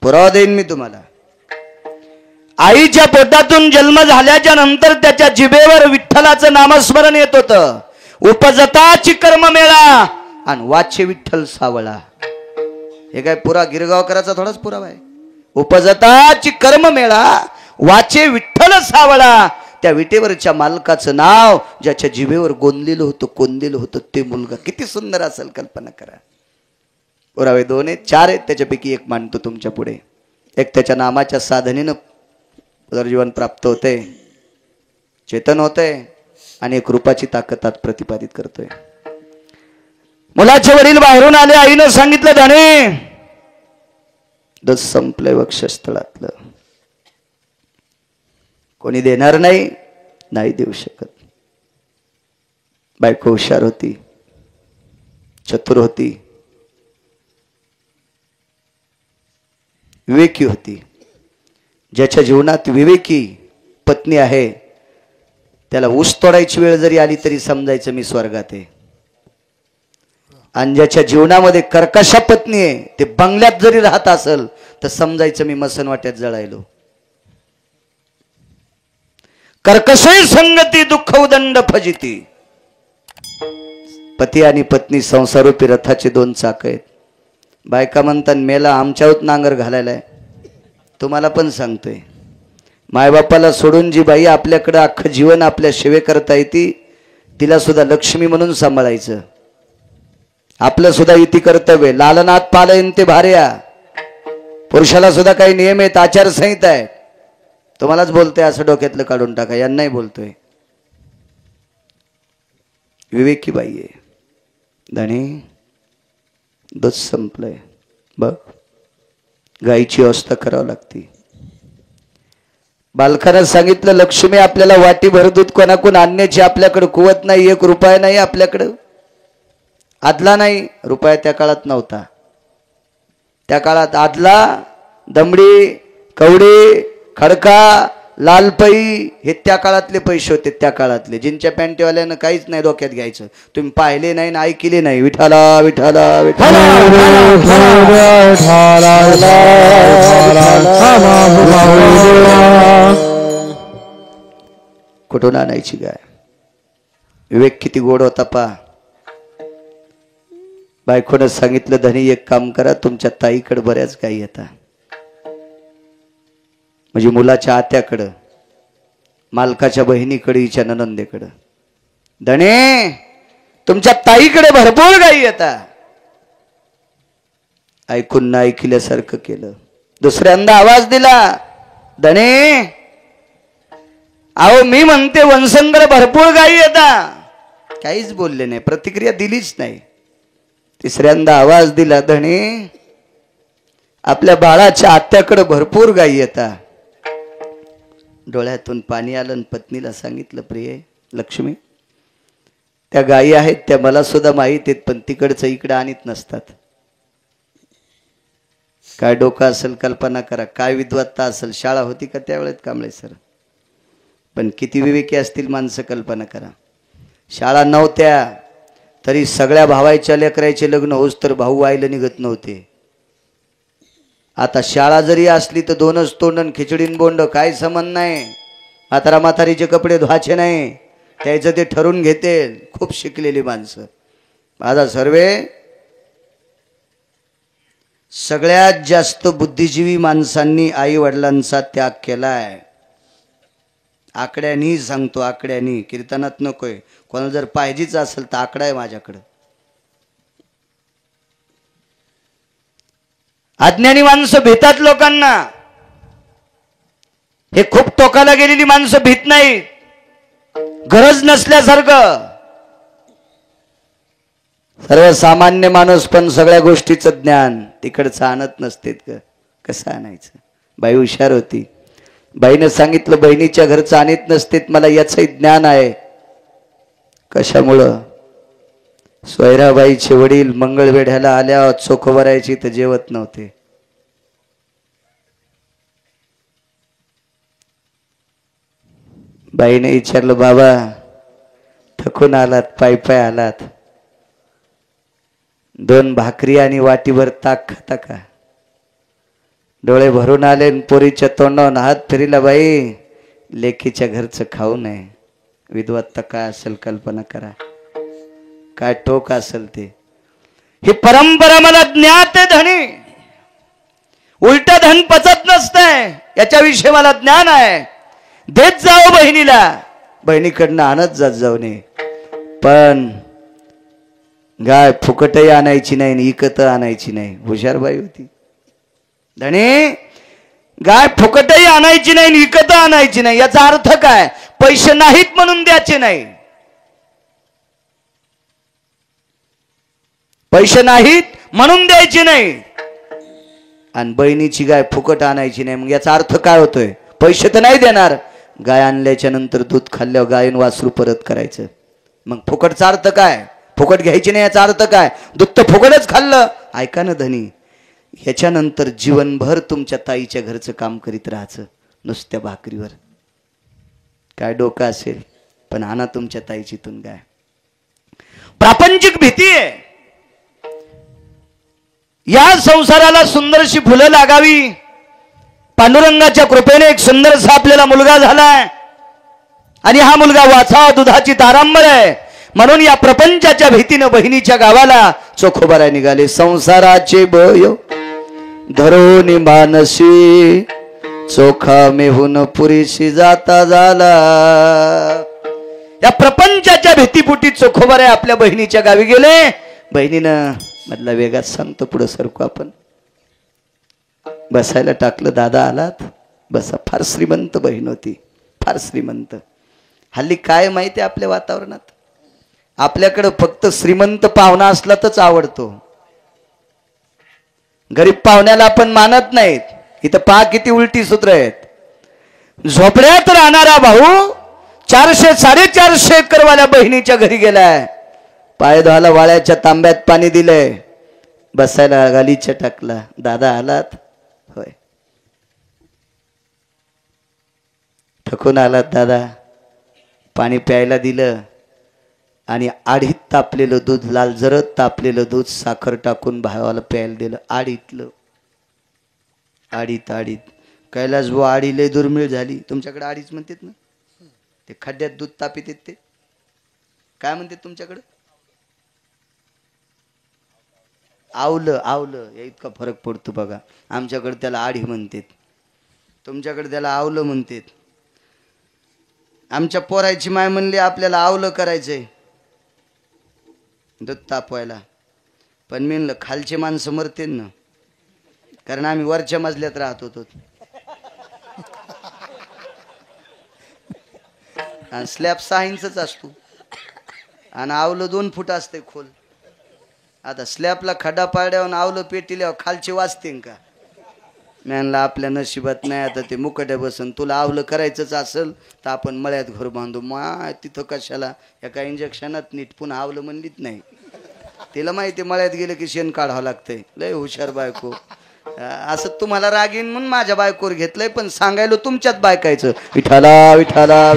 पुरावा देईन मी तुम्हाला. आईच्या पोटातून जन्म झाल्याच्या नंतर त्याच्या जिभेवर विठ्ठलाचं नामस्मरण येत होतं. उपजताची कर्ममेळा आणि वाचे विठ्ठल सावळा. हे काय पुरा गिरगावकराचा थोडाच पुरावा आहे. उपजताची कर्ममेळा, वाचे विठ्ठल सावळा. त्या विटेवरच्या मालकाचं नाव ज्याच्या जिभेवर कोंदलेलं होतं ते मुलगा किती सुंदर असेल कल्पना करा. पुरावे 2 आहेत, 4 आहेत, त्याच्यापैकी 1 मांडतो तुमच्या पुढे. एक त्याच्या नामाच्या साधनेनं पुनर्जीवन प्राप्त होते, चेतन होते, आणि एक रूपाची ताकद आत प्रतिपादित करतोय. मुलाचे वडील बाहेरून आले. आईनं सांगितलं, धने दूध संपलंय वक्षस्थळातलं, कोणी देणार नाही देऊ शकत. बायको हुशार होती, चतुर होती, विवेकी होती. ज्याच्या जीवनात विवेकी पत्नी आहे त्याला ऊस तोडायची वेळ जरी आली तरी समजायचं मी स्वर्गात आहे. आणि ज्याच्या जीवनामध्ये कर्कशा पत्नी आहे, ते बंगल्यात जरी राहत असेल तर समजायचं मी मसनवाट्यात जळायलो. कर्कशही संगती दुःख उदंड फजिती. पती आणि पत्नी संसारूपी रथाचे 2 चाक आहेत. बायका म्हणतात मेला आमच्यावर नांगर घालायलाय. तुम्हाला पण सांगतोय, मायबापाला सोडून जी बाई आपल्याकडे अख्खं जीवन आपल्या सेवे करता येते, तिला सुद्धा लक्ष्मी म्हणून सांभाळायचं. आपलं सुद्धा इति कर्तव्य. लालनात पालयन ते भार्या. पुरुषाला सुद्धा काही नियम आहेत, आचारसंहिता आहे. तुम्हालाच बोलतोय, असं डोक्यातलं काढून टाका, यांनाही बोलतोय. विवेकी बाई आहे. धनी दूध संपलंय बघ, गाईची अवस्था करावं लागते. बालकानं सांगितलं, लक्ष्मी आपल्याला वाटी भर दूध कोणाकडून आणण्याची आपल्याकडे कुवत नाही. 1 रुपया नाही आपल्याकडं. आदला नाही, रुपया त्या काळात नव्हता. त्या काळात आदला, दमडी, कवडी, खडका, लालपई हे त्या काळातले पैसे होते. त्या काळातले जिंच्या पॅन्टीवाल्यानं काहीच नाही डोक्यात घ्यायचं. तुम्ही पाहिले नाही ना ऐकले नाही. विठाला विठाला विठाला कुठून आणायची गाय? विवेक किती गोड होता पा. बायकोनं सांगितलं, धनी एक काम करा, तुमच्या ताईकडे बऱ्याच गायी येतात. म्हणजे मुलाच्या आत्याकडं, मालकाच्या बहिणीकडे, हिच्या ननंदेकडं. धणे तुमच्या ताईकडे भरपूर गाई येतात. ऐकून ना ऐकल्यासारखं केलं. दुसऱ्यांदा आवाज दिला, धणे अहो मी म्हणते वनसंकर भरपूर गाई येतात. काहीच बोलले नाही, प्रतिक्रिया दिलीच नाही. तिसऱ्यांदा आवाज दिला, धणे आपल्या बाळाच्या आत्याकडे भरपूर गाई येतात. डोळ्यातून पाणी आलं आणि पत्नीला सांगितलं, प्रिय लक्ष्मी त्या गायी आहेत त्या मला सुद्धा माहीत आहेत, पण तिकडचं इकडं आणत नसतात. काय डोकं असेल कल्पना करा, काय विद्वत्ता असेल. शाळा होती का त्यावेळेत कांबळे सर? पण किती विवेकी असतील माणसं, कल्पना करा. शाळा नव्हत्या तरी सगळ्या भावायच्या लेकरायचे लग्न होस तर भाऊ व्हायला निघत नव्हते. आता शाळा जरी असली तर दोनच तोंडन खिचडीन बोंड, काय संबंध नाही. म्हातारा म्हातारीचे कपडे धुवायचे नाही, त्याचं ते ठरून घेते. खूप शिकलेली माणसं. माझा सर्वे सगळ्यात जास्त बुद्धिजीवी माणसांनी आई वडिलांचा त्याग केलाय. आकड्यानी सांगतो, आकड्यानी, कीर्तनात नकोय. कोणाला जर पाहिजेच असेल तर आकडा आहे माझ्याकडं. अज्ञानी माणसं भीतात लोकांना. हे खूप टोकाला गेलेली माणसं भीत नाहीत, गरज नसल्यासारखं. सर्वसामान्य माणूस पण सगळ्या गोष्टीचं ज्ञान तिकडचं आणत नसतेत ग. कसं आणायचं? बाई हुशार होती. बाईनं सांगितलं, बहिणीच्या घरचं आणत नसतेत, मला याचंही ज्ञान आहे. कशामुळं? सोयराबाईचे वडील मंगळवेढ्याला आल्यावर चोखोबरायची तर जेवत नव्हते. बाईने विचारलं, बाबा थकून आलात, पायी पाय आलात, 2 भाकरी आणि वाटीभर ताक खाता का? डोळे भरून आले, पोरीच्या तोंडावर हात फिरला. बाई लेकीच्या घरचं खाऊ नये. विद्वत्ता काय असेल कल्पना करा, काय टोक असेल ते. ही परंपरा मला ज्ञात आहे धनी. उलट धन पचत नसतंय याच्याविषयी मला ज्ञान आहे. देत जाओ बहिणीला, बहिणीकडनं आणत जात जाऊ नये. पण गाय फुकटही आणायची नाही, इकत आणायची नाही. हुशार बाई होती धनी. गाय फुकटही आणायची नाही, विकत आणायची नाही. याचा अर्थ काय? पैसे नाहीत म्हणून द्यायचे नाही. पैसे नाहीत म्हणून द्यायचे नाही. आणि बहिणीची गाय फुकट आणायची नाही. मग याचा अर्थ काय होतोय? पैसे तर नाही देणार. गाय आणल्याच्या नंतर दूध खाल्ल्यावर गायन वासरू परत करायचं. मग फुकटचा अर्थ काय? फुकट घ्यायची नाही याचा अर्थ काय? दूध तर फुकटच खाल्लं. ऐका ना धनी, ह्याच्यानंतर जीवनभर तुमच्या ताईच्या घरचं काम करीत राहायचं नुसत्या भाकरीवर. काय डोकं असेल? पण आणा तुमच्या ताईचीतून गाय. प्रापंचिक भीती आहे. या संसाराला सुंदरशी फुलं लागावी. पांडुरंगाच्या कृपेने एक सुंदरसा आपल्याला मुलगा झालाय आणि हा मुलगा वाचा दुधाची तारांबर आहे. म्हणून या प्रपंचाच्या भीतीनं बहिणीच्या गावाला चोखोबारा निघाले. संसाराचे भय धरून मानसी, चोखा मेहून पुरीशी जाता झाला. या प्रपंचाच्या भीतीपुटी चोखोबारा आपल्या बहिणीच्या गावी गेले. बहिणीनं मधला वेगात सांगतो, पुढे सरकू आपण. बसायला टाकलं. दादा आलात, बसा. फार श्रीमंत बहीण होती, फार श्रीमंत. हल्ली काय माहिती आपल्या वातावरणात, आपल्याकडं फक्त श्रीमंत पाहुणा असला तरच आवडतो. गरीब पाहुण्याला आपण मानत नाहीत. इथं पहा किती उलटी सूत्र आहेत. झोपड्यात राहणारा भाऊ 400-450 एकरवाल्या बहिणीच्या घरी गेलाय. पाय धुवायला वाळ्याच्या तांब्यात पाणी दिलंय. बसायला गालीच्या टाकला. दादा आलात? होय. थकून आलात दादा? पाणी प्यायला दिलं आणि आडीत तापलेलं दूध, लाल जरद तापलेलं दूध साखर टाकून भावाला प्यायला दिलं. आडीतलं, आडीत कैलास भाऊ आडी लय दुर्मिळ झाली. तुमच्याकडे आडीच म्हणतात ना, ते खड्ड्यात दूध तापित येत, ते काय म्हणतात तुमच्याकडे? आवलं. आवलं इतका फरक पडतो बघा. आमच्याकडे त्याला आडी म्हणतात, तुमच्याकडे त्याला आवलं म्हणतात. आमच्या पोरायची माय म्हणली आपल्याला आवलं करायचंय दूध तापवायला, पण मी म्हणलं खालचे माणसं मरते ना, कारण आम्ही वरच्या मजल्यात राहत होतो. आणि स्लॅब 6 इंचच असतो आणि आवलं 2 फूट असते खोल. आता स्लॅबला खड्डा पाड्यावर आवलं पेटील्यावर खालचे वाचते का? मी म्हणलं आपल्या नशिबात नाही. आता ते मुकट्या बसन, तुला आवलं करायचंच असेल तर आपण मळ्यात घर बांधू. मा तिथं कशाला एका इंजेक्शनात नीट पुन्हा आवलं म्हणलीच नाही. तिला माहिती मळ्यात गेलं की शेण काढावं लागतंय. लय हुशार बायको. असं तुम्हाला रागीन म्हणून माझ्या बायकोर घेतलंय, पण सांगायला तुमच्यात बायकायचं विठाला विठाला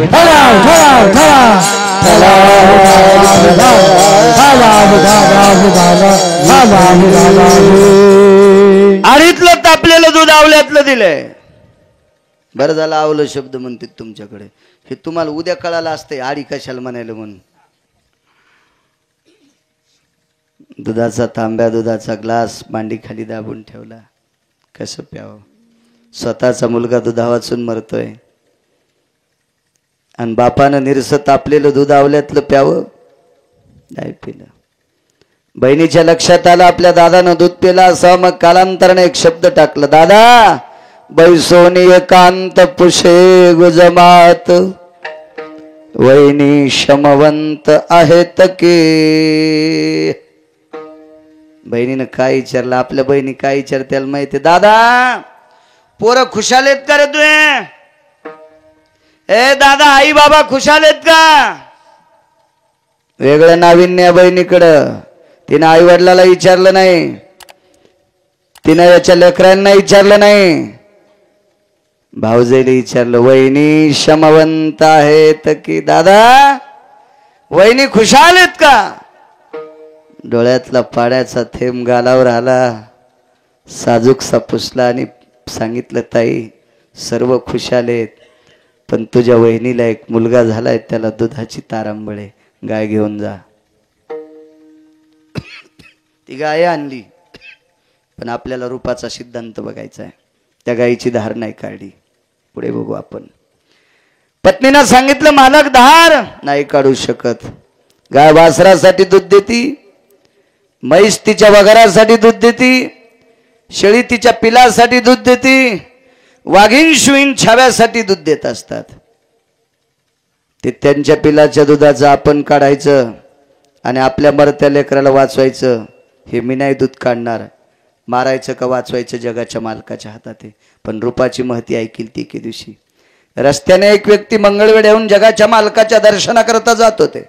आडीतलं तापलेलं दूध आवल्यातलं दिलंय. बरं झालं आवलं शब्द म्हणते तुमच्याकडे. हे तुम्हाला उद्या कळालं असतंय आडी कशाला म्हणायला म्हणून. दुधाचा तांब्या दुधाचा ग्लास मांडी खाली दाबून ठेवला. कसं प्यावं? स्वतःचा मुलगा दुधा वाचून मरतोय आणि बापानं निरस तापलेलं दूध आवल्यातलं प्यावं, नाही पिलं. बहिणीच्या लक्षात आलं आपल्या दादानं दूध पिला असं. मग कालांतराने एक शब्द टाकला, दादा बैसोनी एकांत पुषे गुजमात वहिनी शमवंत आहेत की. बहिणीनं काय विचारलं? आपल्या बहिणी काय विचारत्याला माहिती? दादा पोरं खुशाल आहेत का रे तू? ए दादा आई बाबा खुशाल आहेत का? वेगळं नाविन्य बहिणीकडं. तिनं आई वडिलाला विचारलं नाही, तिनं याच्या लेकरांना विचारलं नाही, भाऊजेला विचारलं वहिनी शमवंत आहेत की. दादा वहिनी खुशाल आहेत का? डोळ्यातला पाण्याचा थेंब गालावर आला, साजूकसा पुसला आणि सांगितलं, ताई सर्व खुशाल आहेत, पण तुझ्या वहिनीला एक मुलगा झालाय, त्याला दुधाची तारांबळे, गाय घेऊन जा. ती गाय आणली, पण आपल्याला रूपाचा सिद्धांत बघायचा आहे. त्या गायीची धार नाही काढली. पुढे बघू आपण. पत्नीनं सांगितलं मालक धार नाही काढू शकत. गाय वासरासाठी दूध देती, म्हैस तिच्या वगरासाठी दूध देती, शेळी तिच्या पिलासाठी दूध देती, वाघीण शिवीण छाव्यासाठी दूध देत असतात. ते त्यांच्या पिलाच्या दुधाचं आपण काढायचं आणि आपल्या मरत्या लेकराला वाचवायचं. हे मी नाही दूध काढणार. मारायचं का वाचवायचं जगाच्या मालकाच्या हातात आहे. पण रूपाची महती ऐकील ती एके दिवशी. रस्त्याने एक व्यक्ती मंगळवेढ्याहून जगाच्या मालकाच्या दर्शनाकरता जात होते.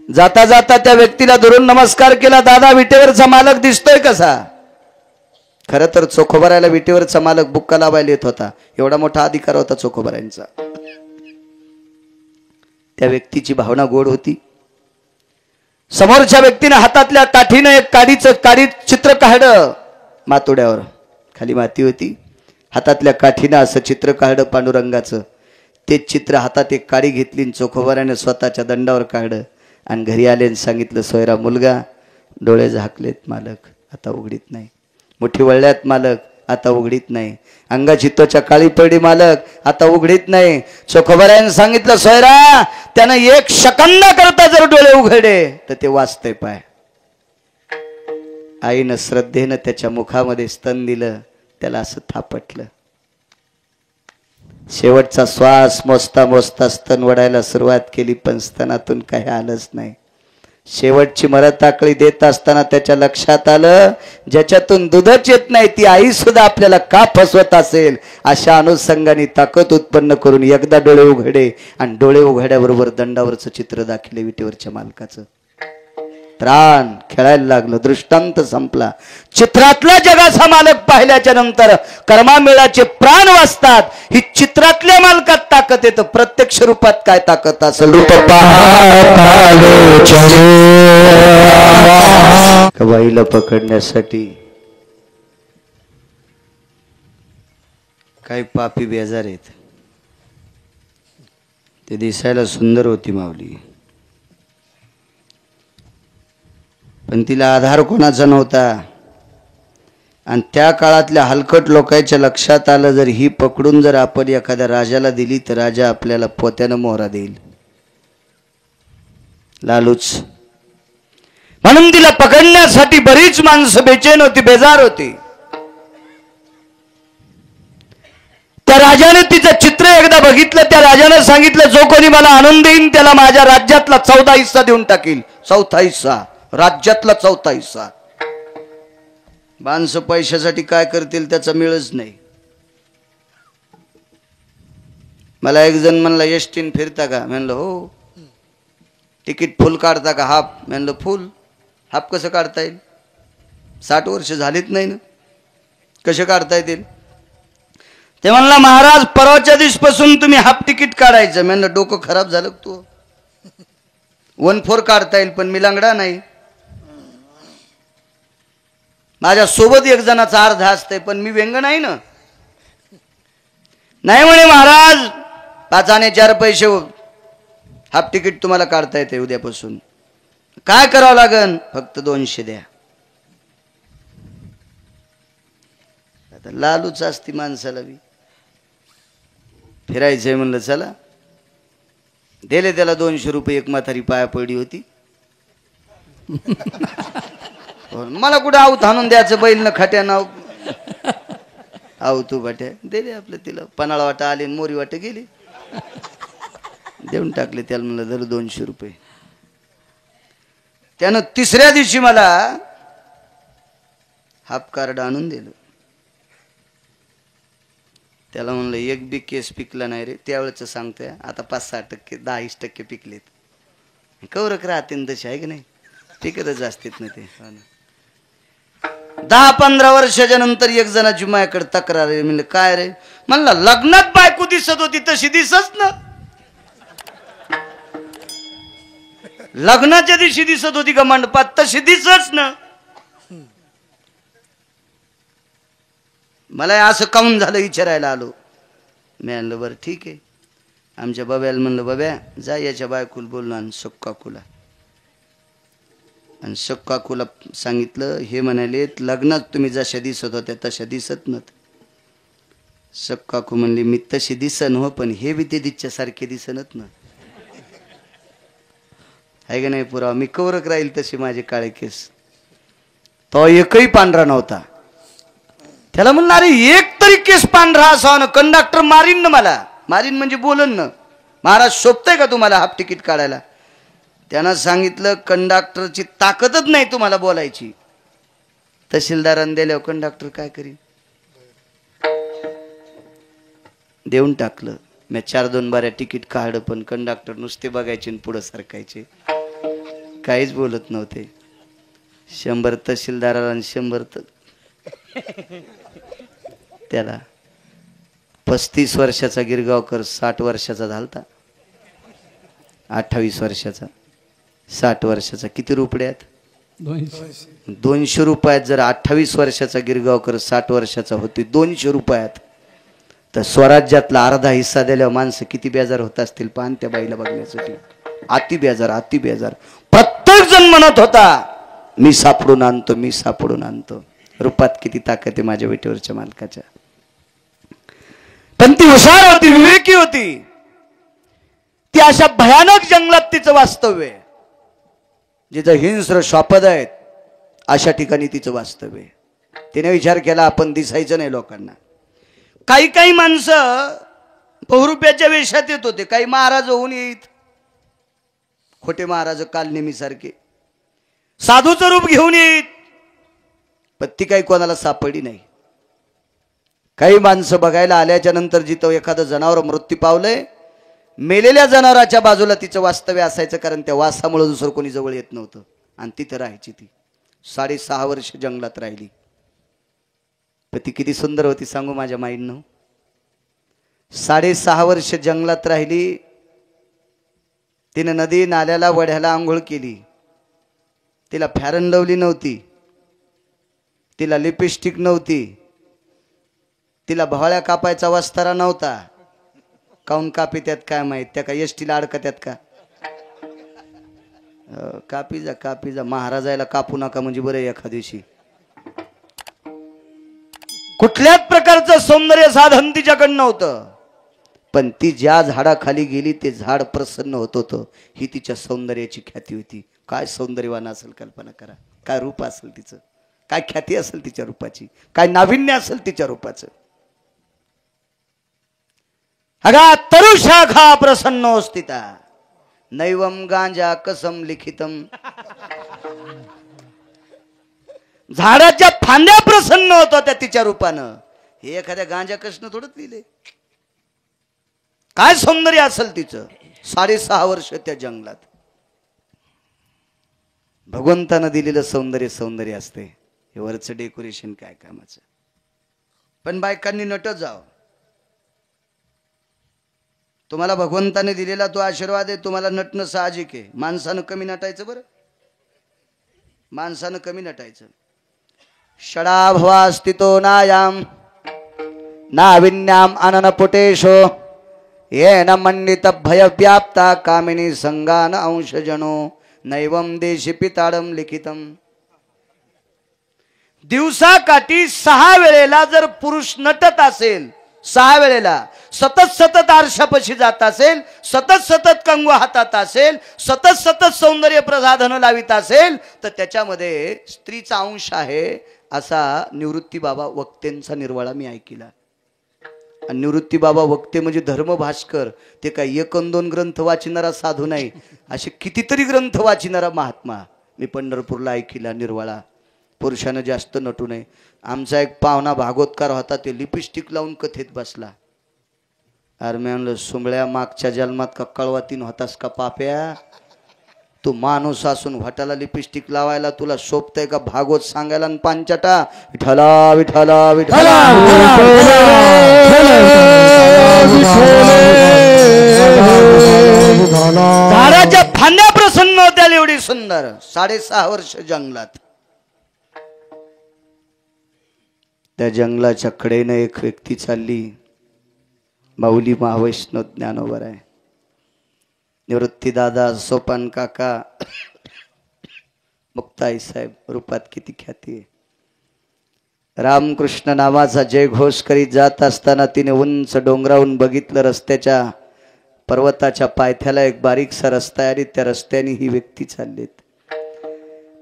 जाता जाता त्या व्यक्तीला दुरून नमस्कार केला. दादा विटेवरचा मालक दिसतोय कसा? खरं तर चोखोबरायला विटेवरचा मालक बुक्का लावायला येत होता. एवढा मोठा अधिकार होता चोखोबरायांचा. त्या व्यक्तीची भावना गोड होती. समोरच्या व्यक्तीने हातातल्या काठीनं एक काडी चित्र काढलं मातोड्यावर. खाली माती होती. हातातल्या काठीनं असं चित्र काढलं पांडुरंगाचं. तेच चित्र हातात एक काडी घेतली आणि चोखोबराने स्वतःच्या दंडावर काढलं आणि घरी आले आणि सांगितलं, सोयरा मुलगा, डोळे झाकलेत मालक, आता उघडीत नाही. मुठी वळल्यात मालक, आता उघडीत नाही. अंगाची त्वचा काळी पडली मालक, आता उघडीत नाही. चोखोबराने सांगितलं, सोयरा त्यानं एक सेकंद करता जर डोळे उघडे तर ते वाचतंय पाय. आईनं श्रद्धेनं त्याच्या मुखामध्ये स्तन दिलं. त्याला असं थापटलं. शेवटचा श्वास मोजता मोजता स्तन वडायला सुरुवात केली, पण स्तनातून काही आलंच नाही. शेवटची मरताकळी देत असताना त्याच्या लक्षात आलं, ज्याच्यातून दूधच येत नाही ती आई सुद्धा आपल्याला का फसवत असेल. अशा अनुषंगाने ताकद उत्पन्न करून एकदा डोळे उघडे आणि डोळे उघड्याबरोबर दंडावरचं चित्र दाखले विटेवरच्या मालकाचं. प्राण खेळायला लागलं. दृष्टांत संपला. चित्रातल्या जगाचा मालक पाहिल्याच्या नंतर कर्मामेळाचे प्राण वाचतात. ही चित्रातल्या मालकात ताकद येतं. प्रत्यक्ष रूपात काय ताकद असेल? रूप बाईला पकडण्यासाठी काही पापी बेजार आहेत. ते दिसायला सुंदर होती माऊली, पण तिला आधार कोणाचा नव्हता. आणि त्या काळातल्या हलकट लोकांच्या लक्षात आलं जर ही पकडून जर आपण एखाद्या राजाला दिली तर राजा आपल्याला पोत्यानं मोहरा देईल. लालूच. म्हणून तिला पकडण्यासाठी बरीच माणसं बेचैन होती, बेजार होती. त्या राजाने तिचं चित्र एकदा बघितलं. त्या राजाने सांगितलं जो कोणी मला आणून देईन त्याला माझ्या राज्यातला 14 हिस्सा देऊन टाकील. 4था हिस्सा, राज्यातला 4था हिस्सा. माणसं पैशासाठी काय करतील त्याचा मिळच नाही. मला एक जण म्हणला एसटीन फिरता का? म्हणलं हो. तिकीट फुल काढता का? हाफ. म्हणलं फुल. हाफ कसं काढता येईल? 60 वर्ष झालीच नाही ना, कसे काढता येतील? ते म्हणला महाराज परवाच्या दिवसपासून तुम्ही हाफ तिकीट काढायचं. म्हणलं डोकं खराब झालं तू. 1/4 काढता येईल पण मी लंगडा नाही. माझ्या सोबत एक जणाचा अर्धा असतंय पण मी व्यंग नाही ना. नाही म्हणे महाराज 5 आणे 4 पैसे हाफ तिकीट तुम्हाला काढता येते उद्यापासून. काय करावं लागन? फक्त 200 द्या. आता लालूच असती माणसाला बी. फिरायचंय म्हणलं चला. दिले त्याला 200 रुपये. एक म्हातारी पाया पडली होती. मला कुठं आऊत हाणून द्यायचं बैल न खाट्या नाव आऊ तू बाट्या. दिले आपलं तिला. पन्हाळा वाटा आले मोरी वाटे गेली. देऊन टाकले त्याला. म्हणलं धर 200 रुपये. त्यानं 3ऱ्या दिवशी मला हाफ कार्ड आणून दिलं. त्याला म्हणलं एक बी केस पिकला नाही रे. त्यावेळेच सांगतोय. आता 5-6%, 10-20% पिकलेत. कवरक राहते तशी आहे की नाही? पिकतच असतात ना ते. 10-15 वर्षाच्या नंतर एक जणाची माझ्याकडे तक्रार आहे. म्हणलं काय रे? म्हणलं लग्नात बायको दिसत होती तशी दिसच ना. लग्नाच्या दिवशी दिसत होती का मंडपात तशी दिसच ना. मला असं काऊन झालं विचारायला आलो. मी म्हणलं बरं ठीक आहे. आमच्या बाब्याला म्हणलं बाब्या जा याच्या बायकोल बोललो आणि काकूला. आणि काकूला सांगितलं. हे म्हणाले लग्नात तुम्ही जशा दिसत होत्या तशा दिसत नव्हत्या. काकू म्हणली मी तशी दिसन हो पण हे बी ते दिच्छासारखे दिसनत ना. आहे का नाही पुरावा? मी कवरक राहील तसे माझे काळे केस. तो एकही पांढरा नव्हता. त्याला म्हणलं अरे एक तरी केस पांढरा असावा ना. कंडक्टर मारीन ना मला. मारीन म्हणजे बोलन ना. महाराज शोभतंय का तुम्हाला हाफ तिकीट काढायला? त्यानं सांगितलं कंडक्टरची ताकदच नाही तुम्हाला बोलायची. तहसीलदारांनी दिल्यावर कंडक्टर काय करीन? देऊन टाकलं. मी 4-2 बाऱ्या तिकीट काढलं पण कंडक्टर नुसते बघायचे आणि पुढं सरकायचे. काहीच बोलत नव्हते. 100 तहसीलदाराला आणि 100 त्याला. 35 वर्षाचा गिरगावकर 60 वर्षाचा झालता. 28 वर्षाचा 60 वर्षाचा. किती रुपयात? 200 रुपयात. जर 28 वर्षाचा गिरगावकर 60 वर्षाचा होती 200 रुपयात तर स्वराज्यातला अर्धा हिस्सा दिल्यावर माणसं किती बेजार होत असतील पान त्या बाईला बघण्यासाठी. अति बेजार, अति बेजार. प्रत्येक जण म्हणत होता मी सापडून आणतो, मी सापडून आणतो. रूपात किती ताकद आहे माझ्या विटेवरच्या मालकाच्या. पण ती हुशार होती, विवेकी होती. ती अशा भयानक जंगलात तिचं वास्तव्य आहे जिथं हिंस्र श्वापद आहेत. अशा ठिकाणी तिचं वास्तव्य आहे. तिने विचार केला आपण दिसायचं नाही लोकांना. काही काही माणसं बहुरूप्याच्या वेशात येत होते. काही महाराज होऊन येत. खोटे महाराज काल नेहमीसारखे साधूचं रूप घेऊन येत. पण ती काही कोणाला सापडली नाही. काही माणसं बघायला आल्याच्या नंतर जिथं एखादं जनावर मृत्यू पावलंय मेलेल्या जनावराच्या बाजूला तिचं वास्तव्य असायचं. कारण त्या वासामुळे दुसरं कोणी जवळ येत नव्हतं. आणि तिथं राहायची ती. 6.5 वर्ष जंगलात राहिली. पण ती किती सुंदर होती सांगू माझ्या माईंनो. 6.5 वर्ष जंगलात राहिली. तिने नदी नाल्याला वड्याला आंघोळ केली. तिला फॅरन लवली नव्हती. तिला लिपस्टिक नव्हती. तिला भवाळ्या कापायचा वस्तारा नव्हता. काऊन कापी त्यात काय माहित. त्या का एसटीला अडकत्यात का? कापी जा कापी जा. महाराजाला कापू नका म्हणजे बरं एखाद दिवशी. कुठल्याच प्रकारचं सौंदर्य साधन तिच्याकडं नव्हतं, पण ती ज्या झाडाखाली गेली ते झाड प्रसन्न होत होतं. ही तिच्या सौंदर्याची ख्याती होती. काय सौंदर्यवान असेल कल्पना करा, काय रूप असेल तिचं, काय ख्याती असेल तिच्या रूपाची, काय नाविन्य असेल तिच्या रूपाचं. अगा तरुशाखा प्रसन्नोस्थिता नैवम गांजा कसम लिखितम. झाडाच्या फांद्या प्रसन्न होत होत्या तिच्या रूपानं. हे एखाद्या गांजा कसनं थोडंच लिहिले. काय सौंदर्य असेल तिचं. 6.5 वर्ष त्या जंगलात. भगवंतानं दिलेलं सौंदर्य सौंदर्य असते. हे वरचं डेकोरेशन काय कामाचं. पण बायकांनी नटत जाव. तुम्हाला भगवंताने दिलेला तो आशीर्वाद आहे. तुम्हाला नटणं साहजिक आहे. माणसानं कमी नटायचं. बरं माणसानं कमी नटायचं. षडाभवा स्थितो नायाम नाविन्याम अननपुटेशो येन मंडित भयव्याप्ता कामिनी संगान अंशजनो नैवम देशी पिताडम लिखितम. दिवसाकाठी 6 वेळेला जर पुरुष नटत असेल, 6 वेळेला सतत सतत आरशापाशी जात असेल, सतत सतत कंगवा हातात असेल, सतत सतत सौंदर्य प्रसाधन लावित असेल, तर त्याच्यामध्ये स्त्रीचा अंश आहे असा निवृत्ती बाबा वक्तेंचा निर्वाळा मी ऐकला. आणि निवृत्ती बाबा वक्ते म्हणजे धर्म भास्कर. ते काय 1-2 ग्रंथ वाचणारा साधू नाही, असे कितीतरी ग्रंथ वाचणारा महात्मा. मी पंढरपूरला ऐकला निर्वाळा. पुरुषानं जास्त नटू नये. आमचा एक पाहुणा भागवतकार होता. ते लिपस्टिक लावून कथेत बसला. अरे मी म्हणलं सुंबळ्या मागच्या जन्मात का कळवातीन होतास का पाप्या. तू माणूस असून व्हाटाला लिपस्टिक लावायला तुला शोभतय का भागवत सांगायला आणि पांचाटा. विठला विठला विठला. झाडाच्या फांद्या प्रसन्न होत्या एवढी सुंदर. 6.5 वर्ष जंगलात. त्या जंगलाच्या कडेनं एक व्यक्ती चालली. माऊली महावैष्णव ज्ञानोबर आहे. निवृत्ती दादा, सोपान काका, मुक्ताई साहेब रूपात किती ख्याती आहे. रामकृष्ण नावाचा जय घोष करीत जात असताना तिने उंच डोंगरावून बघितलं. रस्त्याच्या पर्वताच्या पायथ्याला एक बारीकसा रस्ता आहे आणि त्या रस्त्याने ही व्यक्ती चाललीत.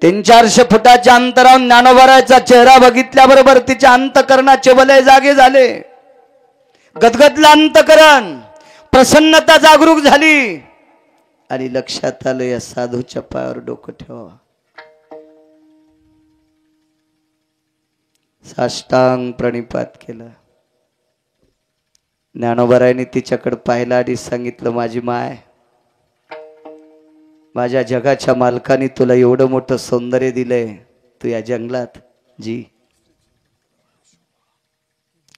300-400 फुटाच्या अंतरावरून ज्ञानोबाराचा चेहरा बघितल्याबरोबर तिच्या अंतकरणाचे वलय जागे झाले. गदगदला अंतकरण. प्रसन्नता जागरूक झाली. आणि लक्षात आलं या साधूच्या पायावर डोकं ठेवा. साष्टांग प्रणिपात केला. ज्ञानोबारायने तिच्याकडे पाहिला आणि सांगितलं, माझी माय, माझ्या जगाच्या मालकाने तुला एवढं मोठं सौंदर्य दिलंय. तू या जंगलात जी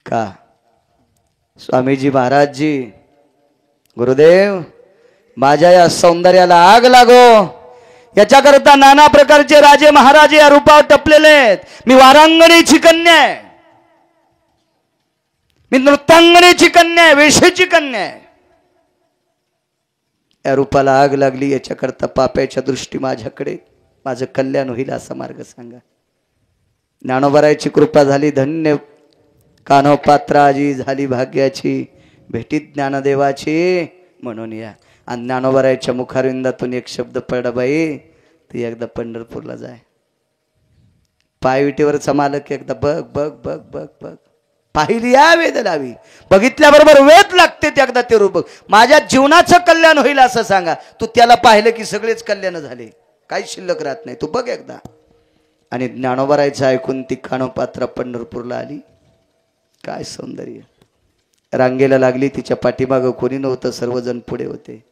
का. स्वामीजी महाराजजी, गुरुदेव, माझ्या या सौंदर्याला आग लागो. याच्याकरता नाना प्रकारचे राजे महाराजे या रूपावर टपलेले आहेत. मी वारांगणीची कन्या आहे. मी नृत्यांगणीची कन्या आहे. वेशेची कन्या आहे. या रूपाला आग लागली. याच्याकरता पाप्याच्या दृष्टी माझ्याकडे. माझं कल्याण होईल असा मार्ग सांगा. ज्ञानोबारायची कृपा झाली. धन्य कानोपात्राजी झाली भाग्याची. भेटीत ज्ञानदेवाची म्हणून या. आणि ज्ञानोबारायच्या मुखारविंदातून एक शब्द पडला, बाई तू एकदा पंढरपूरला जाय. पायविटेवरचा मालक एकदा बघ बघ बघ बघ बघ. पाहिली या वेद लावी. बघितल्याबरोबर वेद लागते ते एकदा ते रूप. माझ्या जीवनाचं कल्याण होईल असं सांगा. तू त्याला पाहिलं की सगळेच कल्याण झाले. काही शिल्लक राहत नाही. तू बघ एकदा. आणि ज्ञानोबारायचं ऐकून ती कानोपात्रा पंढरपूरला आली. काय सौंदर्य. रांगेला लागली. तिच्या पाठीमागं कोणी नव्हतं. सर्वजण पुढे होते.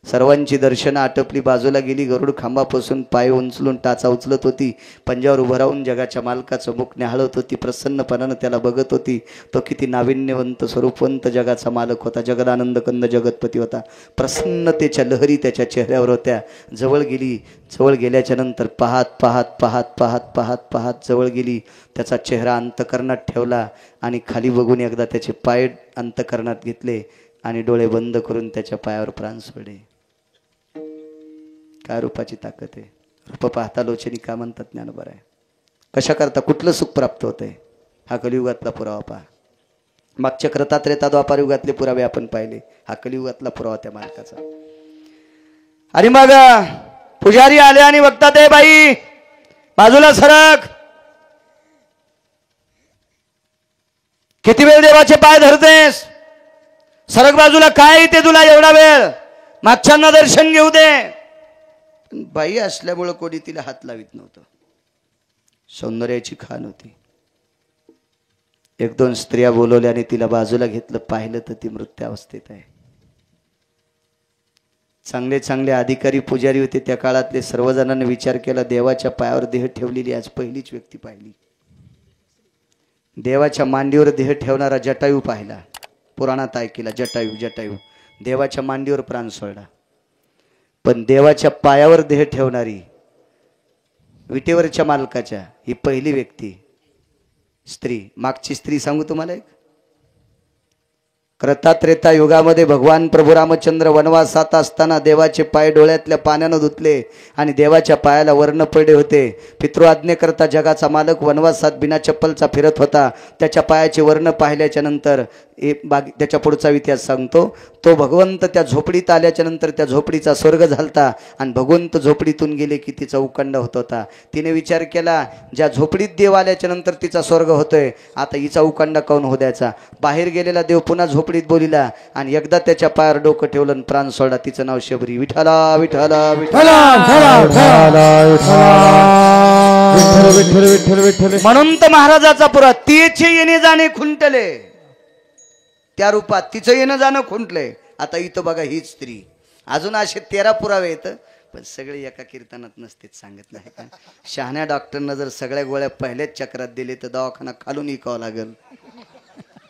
सर्वांची दर्शनं आटपली. बाजूला गेली. गरुड खांबापासून पाय उंचलून टाचा उचलत होती. पंजावर उभं राहून जगाच्या मालकाचं मुख न्याहाळत होती. प्रसन्नपणानं त्याला बघत होती. तो किती नाविन्यवंत स्वरूपवंत जगाचा मालक होता. जगदानंद कंद जगतपती होता. प्रसन्नतेच्या लहरी त्याच्या चेहऱ्यावर होत्या. जवळ गेली. जवळ गेल्याच्या नंतर पाहत पाहत पाहत पाहत पाहत पाहत जवळ गेली. त्याचा चेहरा अंतकरणात ठेवला आणि खाली बघून एकदा त्याचे पाय अंतकरणात घेतले आणि डोळे बंद करून त्याच्या पायावर प्राण सोडले. काय रूपाची ताकद आहे. रूप पाहता लोचनी का म्हणतात ज्ञानोबा आहे. कशा करता कुठलं सुख प्राप्त होतंय. हा कलियुगातला पुरावा पहा. मागच्या कृतात्रेता द्वापार युगातले पुरावे आपण पाहिले, हा कलियुगातला पुरावा त्या मालकाचा. आणि मग पुजारी आले आणि बघतात, ए बाई बाजूला सरक. किती वेळ देवाचे पाय धरतेस, सरक बाजूला. काय ते तुला एवढा वेळ, मागच्यांना दर्शन घेऊ दे. बाई असल्यामुळं कोणी तिला हात लावित नव्हतं. सौंदर्याची खान होती. एक दोन स्त्रिया बोलवल्या आणि तिला बाजूला घेतलं. पाहिलं तर ती मृत्यावस्थेत आहे. चांगले चांगले अधिकारी पुजारी होते त्या काळातले. सर्वजणांनी विचार केला, देवाच्या पायावर देह ठेवलेली आज पहिलीच व्यक्ती पाहिली. देवाच्या मांडीवर देह ठेवणारा जटायू पाहिला. पुराणात ऐकला, जटायू देवाच्या मांडीवर प्राण सोडला. पण देवाच्या पायावर देह ठेवणारी विटेवरच्या मालकाच्या ही पहिली व्यक्ती स्त्री. मागची स्त्री सांगू तुम्हाला एक. कृतात्रेता युगामध्ये भगवान प्रभू रामचंद्र वनवासात असताना देवाचे पाय डोळ्यातल्या पाण्यानं धुतले आणि देवाच्या पायाला वर्ण पडले होते. पितृआज्ञेकरता जगाचा मालक वनवासात बिना चप्पलचा फिरत होता. त्याच्या पायाचे वर्ण पाहिल्याच्या नंतर त्याच्या पुढचा इतिहास सांगतो. तो भगवंत त्या झोपडीत आल्याच्या नंतर त्या झोपडीचा स्वर्ग झालता आणि भगवंत झोपडीतून गेले की तिचा उकंड होत होता. तिने विचार केला, ज्या झोपडीत देव आल्याच्या नंतर तिचा स्वर्ग होतोय, आता हिचा उकंड काऊन हो द्यायचा. बाहेर गेलेला देव पुन्हा झोपडीत बोलिला आणि एकदा त्याच्या पायावर डोकं ठेवलं आणि प्राण सोडला. तिचं नाव शबरी. विठ्ठला विठ्ठला विठ्ठला. म्हणून तर महाराजाचा पुरा तिचे येणे जाणे खुंटले. त्या रूपात तिचं येणं जाणं खुंटलंय. आता इथं बघा हीच स्त्री. अजून असे 13 पुरावे येतं, पण सगळे एका कीर्तनात नसतेच, सांगत नाही का. शहाण्या डॉक्टरनं जर सगळ्या गोळ्या पहिल्याच चक्रात दिले तर दवाखाना खालून इकावं लागेल.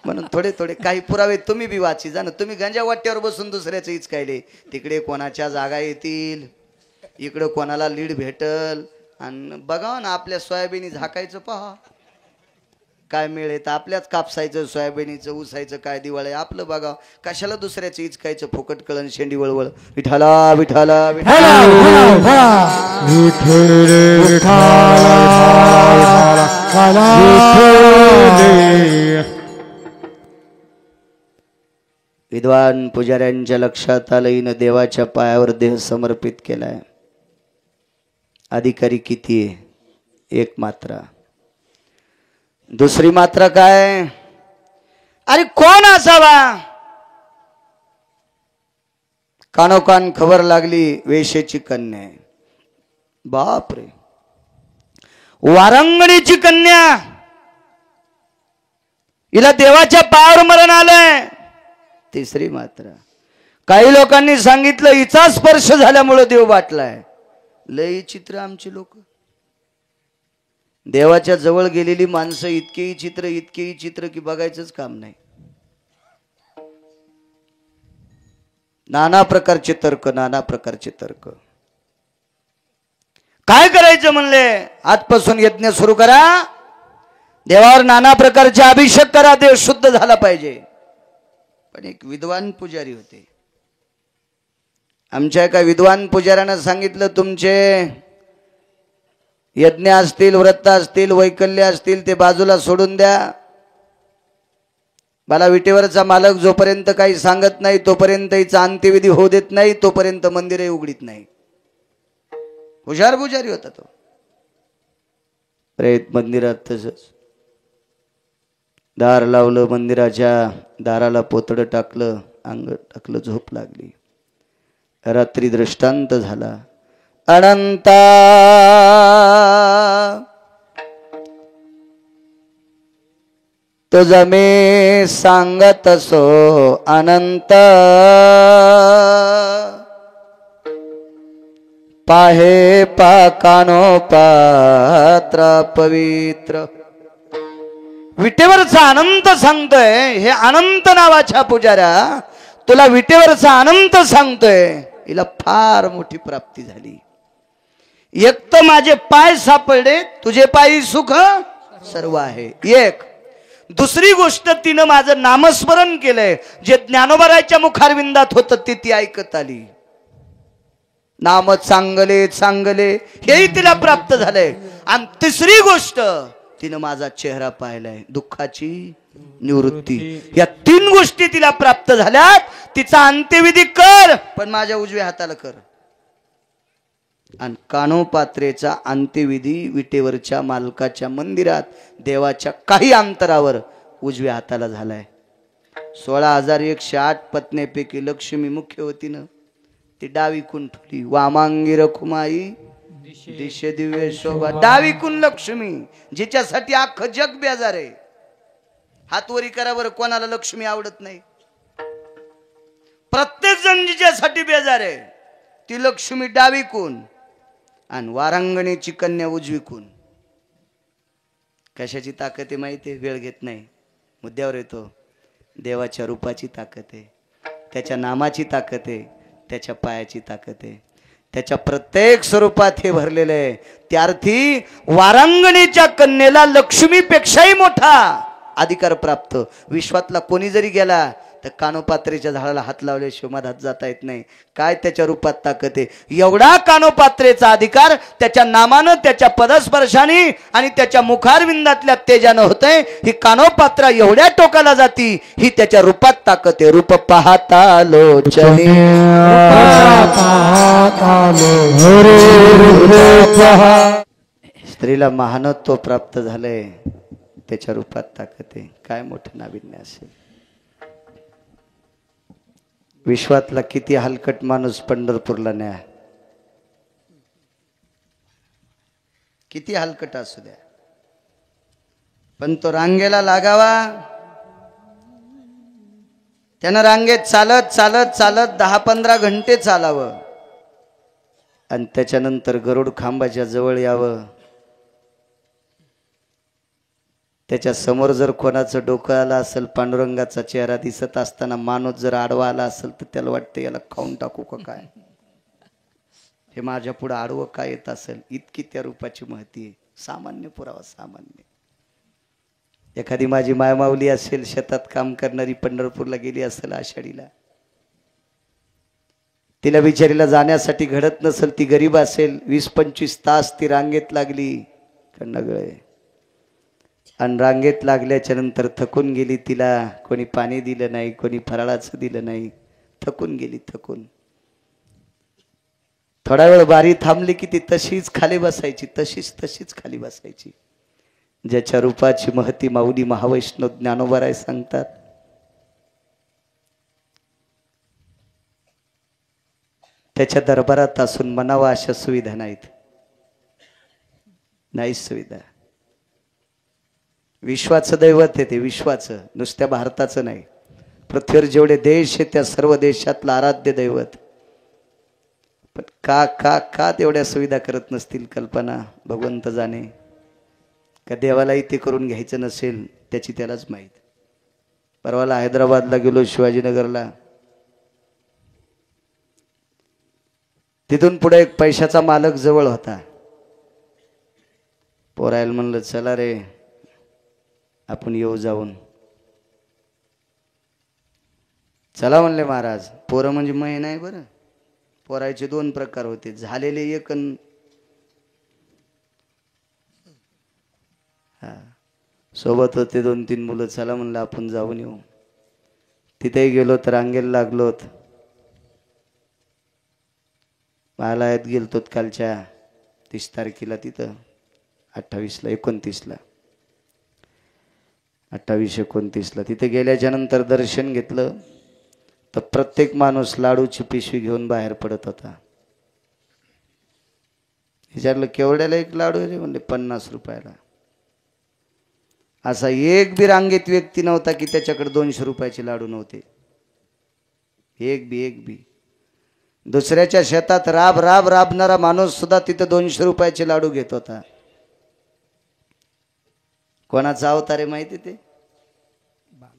म्हणून थोडे थोडे काही पुरावे तुम्ही बी वाची जा ना. तुम्ही गंजा वाट्यावर बसून दुसऱ्याचं हिचकायले. तिकडे कोणाच्या जागा येतील, इकडं कोणाला लीड भेटल, आणि बघा ना आपल्या सोयाबीनी झाकायचं पहा काय मिळेल. आपल्याच कापसायचं, सोयाबीनीचं, उसायचं काय दिवाळ आपलं बघा. कशाला दुसऱ्याचं इचकायचं, फुकट कळण शेंडी वळवळ. विठाला विठाला विठाला. विद्वान पुजाऱ्यांच्या लक्षात आलं, हिनं देवाच्या पायावर देह समर्पित केलाय. अधिकारी किती आहे? एक मात्रा. दुसरी मात्रा काय? अरे कोण असावा? कानोकान खबर लागली, वेशेची कन्या आहे. बापरे, वारंगणीची कन्या. हिला देवाच्या पायावर मरण आलंय. तिसरी मात्रा. काही लोकांनी सांगितलं हिचा स्पर्श झाल्यामुळे देव वाटलाय. लय चित्र आमची लोक. देवाच्या जवळ गेलेली माणसं इतकेही चित्र की बघायचंच काम नाही. नाना प्रकारचे तर्क, नाना प्रकारचे तर्क. काय करायचं म्हणले, आजपासून यज्ञ सुरू करा, देवावर नाना प्रकारचे अभिषेक करा, देव शुद्ध झाला पाहिजे. पण एक विद्वान पुजारी होते. आमच्या एका विद्वान पुजाऱ्यानं सांगितलं, तुमचे यज्ञ असतील, व्रत असतील, वैकल्य असतील, ते बाजूला सोडून द्या. मला विटेवरचा मालक जोपर्यंत काही सांगत नाही तोपर्यंत हिचा अंत्यविधी होऊ देत नाही, तोपर्यंत मंदिरे उघडीत नाही. हुशार पुजारी होता तो. प्रेत मंदिरात तसंच दार लावलं, मंदिराच्या दाराला पोतडं टाकलं, अंग टाकलं, झोप लागली. रात्री दृष्टांत झाला. अनंता तुझं मी सांगत असो अनंत, पाहे पाकानो पात्र पवित्र. विटेवरचा अनंत सांगतोय. हे अनंत नावाच्या पुजाऱ्या तुला विटेवरचा अनंत सांगतोय. हिला फार मोठी प्राप्ती झाली. एक तर माझे पाय सापडले, तुझे पायी सुख सर्व आहे. एक. दुसरी गोष्ट, तिनं माझं नामस्मरण केलंय. जे ज्ञानोबाराच्या मुखारविंदात होतं ते ती ऐकत आली. नाम चांगले चांगले हेही तिला प्राप्त झालंय. आणि तिसरी गोष्ट, तिनं माझा चेहरा पाहिलाय, दुःखाची निवृत्ती. या 3 गोष्टी तिला प्राप्त झाल्यात. तिचा अंत्यविधी कर, पण माझ्या उजव्या हाताला कर. आणि कानोपात्रेचा अंत्यविधी विटेवरच्या मालकाच्या मंदिरात देवाच्या काही अंतरावर उजव्या हाताला झालाय. 16,108 पत्नीपैकी लक्ष्मी मुख्य होती ना, ती डावी कुंठली. वामांगी रखुमाई दिशे दिव्य शोभा. डावी कुण लक्ष्मी, जिच्यासाठी अख्खं जग बेजार आहे. हातवरी करा बरं, कोणाला लक्ष्मी आवडत नाही? प्रत्येक जण जिच्यासाठी बेजार आहे ती लक्ष्मी डावी कुण, आणि वारांगणीची कन्या उजवी कुण. कशाची ताकद आहे माहिती आहे? वेळ घेत नाही, मुद्द्यावर येतो. देवाच्या रूपाची ताकद आहे, त्याच्या नामाची ताकद आहे, त्याच्या पायाची ताकद आहे. त्याच्या प्रत्येक स्वरूपात हे भरलेलं आहे. त्यार्थी वारांगणीच्या कन्येला लक्ष्मीपेक्षाही मोठा अधिकार प्राप्त. विश्वातला कोणी जरी गेला तर कानोपात्रेच्या झाडाला हात लावल्याशिवाय माझा हात जाता येत नाही. काय त्याच्या रूपात ताकद आहे! एवढा कानोपात्रेचा अधिकार त्याच्या नामानं, त्याच्या पदस्पर्शाने आणि त्याच्या मुखारविंदातल्या तेजानं होतंय. ही कानोपात्रा एवढ्या टोकाला जाती, ही त्याच्या रूपात ताकद आहे. रूप पाहता लोचनी स्त्रीला महानत्व प्राप्त झालंय, त्याच्या रूपात ताकद आहे. काय मोठं नाविन्य असेल! विश्वातला किती हलकट माणूस पंढरपूरला न्या, किती हलकट असू द्या, पण तो रांगेला लागावा. त्यानं रांगेत चालत चालत चालत 10-15 घंटे चालावं आणि त्याच्यानंतर गरुड खांबाच्या जवळ यावं. त्याच्या समोर जर कोणाचं डोकं आलं असेल, पांडुरंगाचा चेहरा दिसत असताना माणूस जर आडवा आला असेल तर त्याला वाटतं याला खाऊन टाकू का काय, हे माझ्या पुढे आडवं काय येत असेल. इतकी त्या रूपाची महती आहे. सामान्य पुरावा, सामान्य. एखादी माझी मायमावली असेल, शेतात काम करणारी, पंढरपूरला गेली असेल आषाढीला, तिला बिचारीला जाण्यासाठी घडत नसेल, ती गरीब असेल, 20-25 तास ती रांगेत लागली कंडगळे, आणि रांगेत लागल्याच्या नंतर थकून गेली. तिला कोणी पाणी दिलं नाही, कोणी फराळाचं दिलं नाही, थकून गेली. थकून थोडा वेळ बारी थांबली की ती तशीच खाली बसायची, तशीच खाली बसायची. ज्याच्या रूपाची महती माऊली महावैष्णव ज्ञानोबाराय सांगतात. त्याच्या दरबारात असून म्हणावा अशा सुविधा नाहीत, नाही सुविधा. विश्वाचं दैवत आहे ते, विश्वाचं, नुसत्या भारताचं नाही. पृथ्वीवर जेवढे देश आहेत त्या सर्व देशातलं आराध्य दैवत. पण का का का तेवढ्या सुविधा करत नसतील कल्पना भगवंत जाणे. का देवालाही ते करून घ्यायचं नसेल त्याची त्यालाच माहीत. परवाला हैदराबादला गेलो, शिवाजीनगरला. तिथून पुढे एक पैशाचा मालक जवळ होता. पोरायला म्हणलं चला रे आपण येऊ जाऊन. चला म्हणले महाराज. पोरं म्हणजे मै नाही बरं. पोरायचे 2 प्रकार होते, झालेले एक सोबत होते 2-3 मुलं. चला म्हणलं आपण जाऊन येऊ. तिथेही गेलो तर रांगेला लागलोत. महालयात गेलतो कालच्या 30 तारखेला, तिथं 28ला 29ला 28-29ला तिथे गेल्याच्या नंतर दर्शन घेतलं तर प्रत्येक माणूस लाडूची पिशवी घेऊन बाहेर पडत होता. विचारलं केवढ्याला एक लाडू आहे? म्हणले 50 रुपयाला. असा एक बी रांगेत व्यक्ती नव्हता की त्याच्याकडे 200 रुपयाचे लाडू नव्हते. एक बी. दुसऱ्याच्या शेतात राबणारा माणूस सुद्धा तिथे 200 रुपयाचे लाडू घेत होता. कोणाचा अवतार आहे माहिती? ते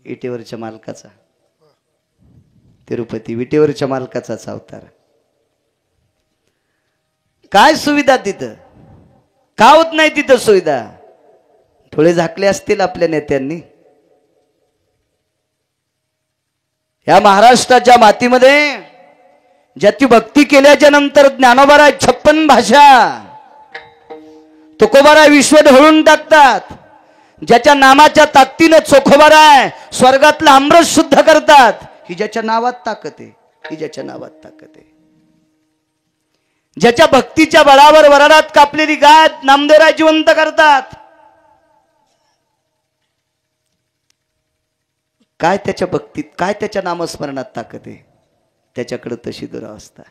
विटेवरच्या मालकाचा. तिरुपती विटेवरच्या मालकाचाच अवतार. काय सुविधा तिथं? का होत नाही तिथं सुविधा? थोडे झाकले असतील आपल्या नेत्यांनी. या महाराष्ट्राच्या मातीमध्ये ज्याची भक्ती केल्याच्या नंतर ज्ञानोबाराय 56 भाषा, तुकोबाराय विश्व ढवळून टाकतात. ज्याच्या नामाच्या ताकदीने चोखोबार आहे, स्वर्गातलं अमृत शुद्ध करतात, ही ज्याच्या नावात ताकद आहे, ही ज्याच्या नावात ताकद आहे. ज्याच्या भक्तीच्या बळावर वराडात कापलेली गाय नामदेवराय जिवंत करतात. काय त्याच्या भक्तीत, काय त्याच्या नामस्मरणात ताकद आहे, त्याच्याकडे तशी दुरावस्था.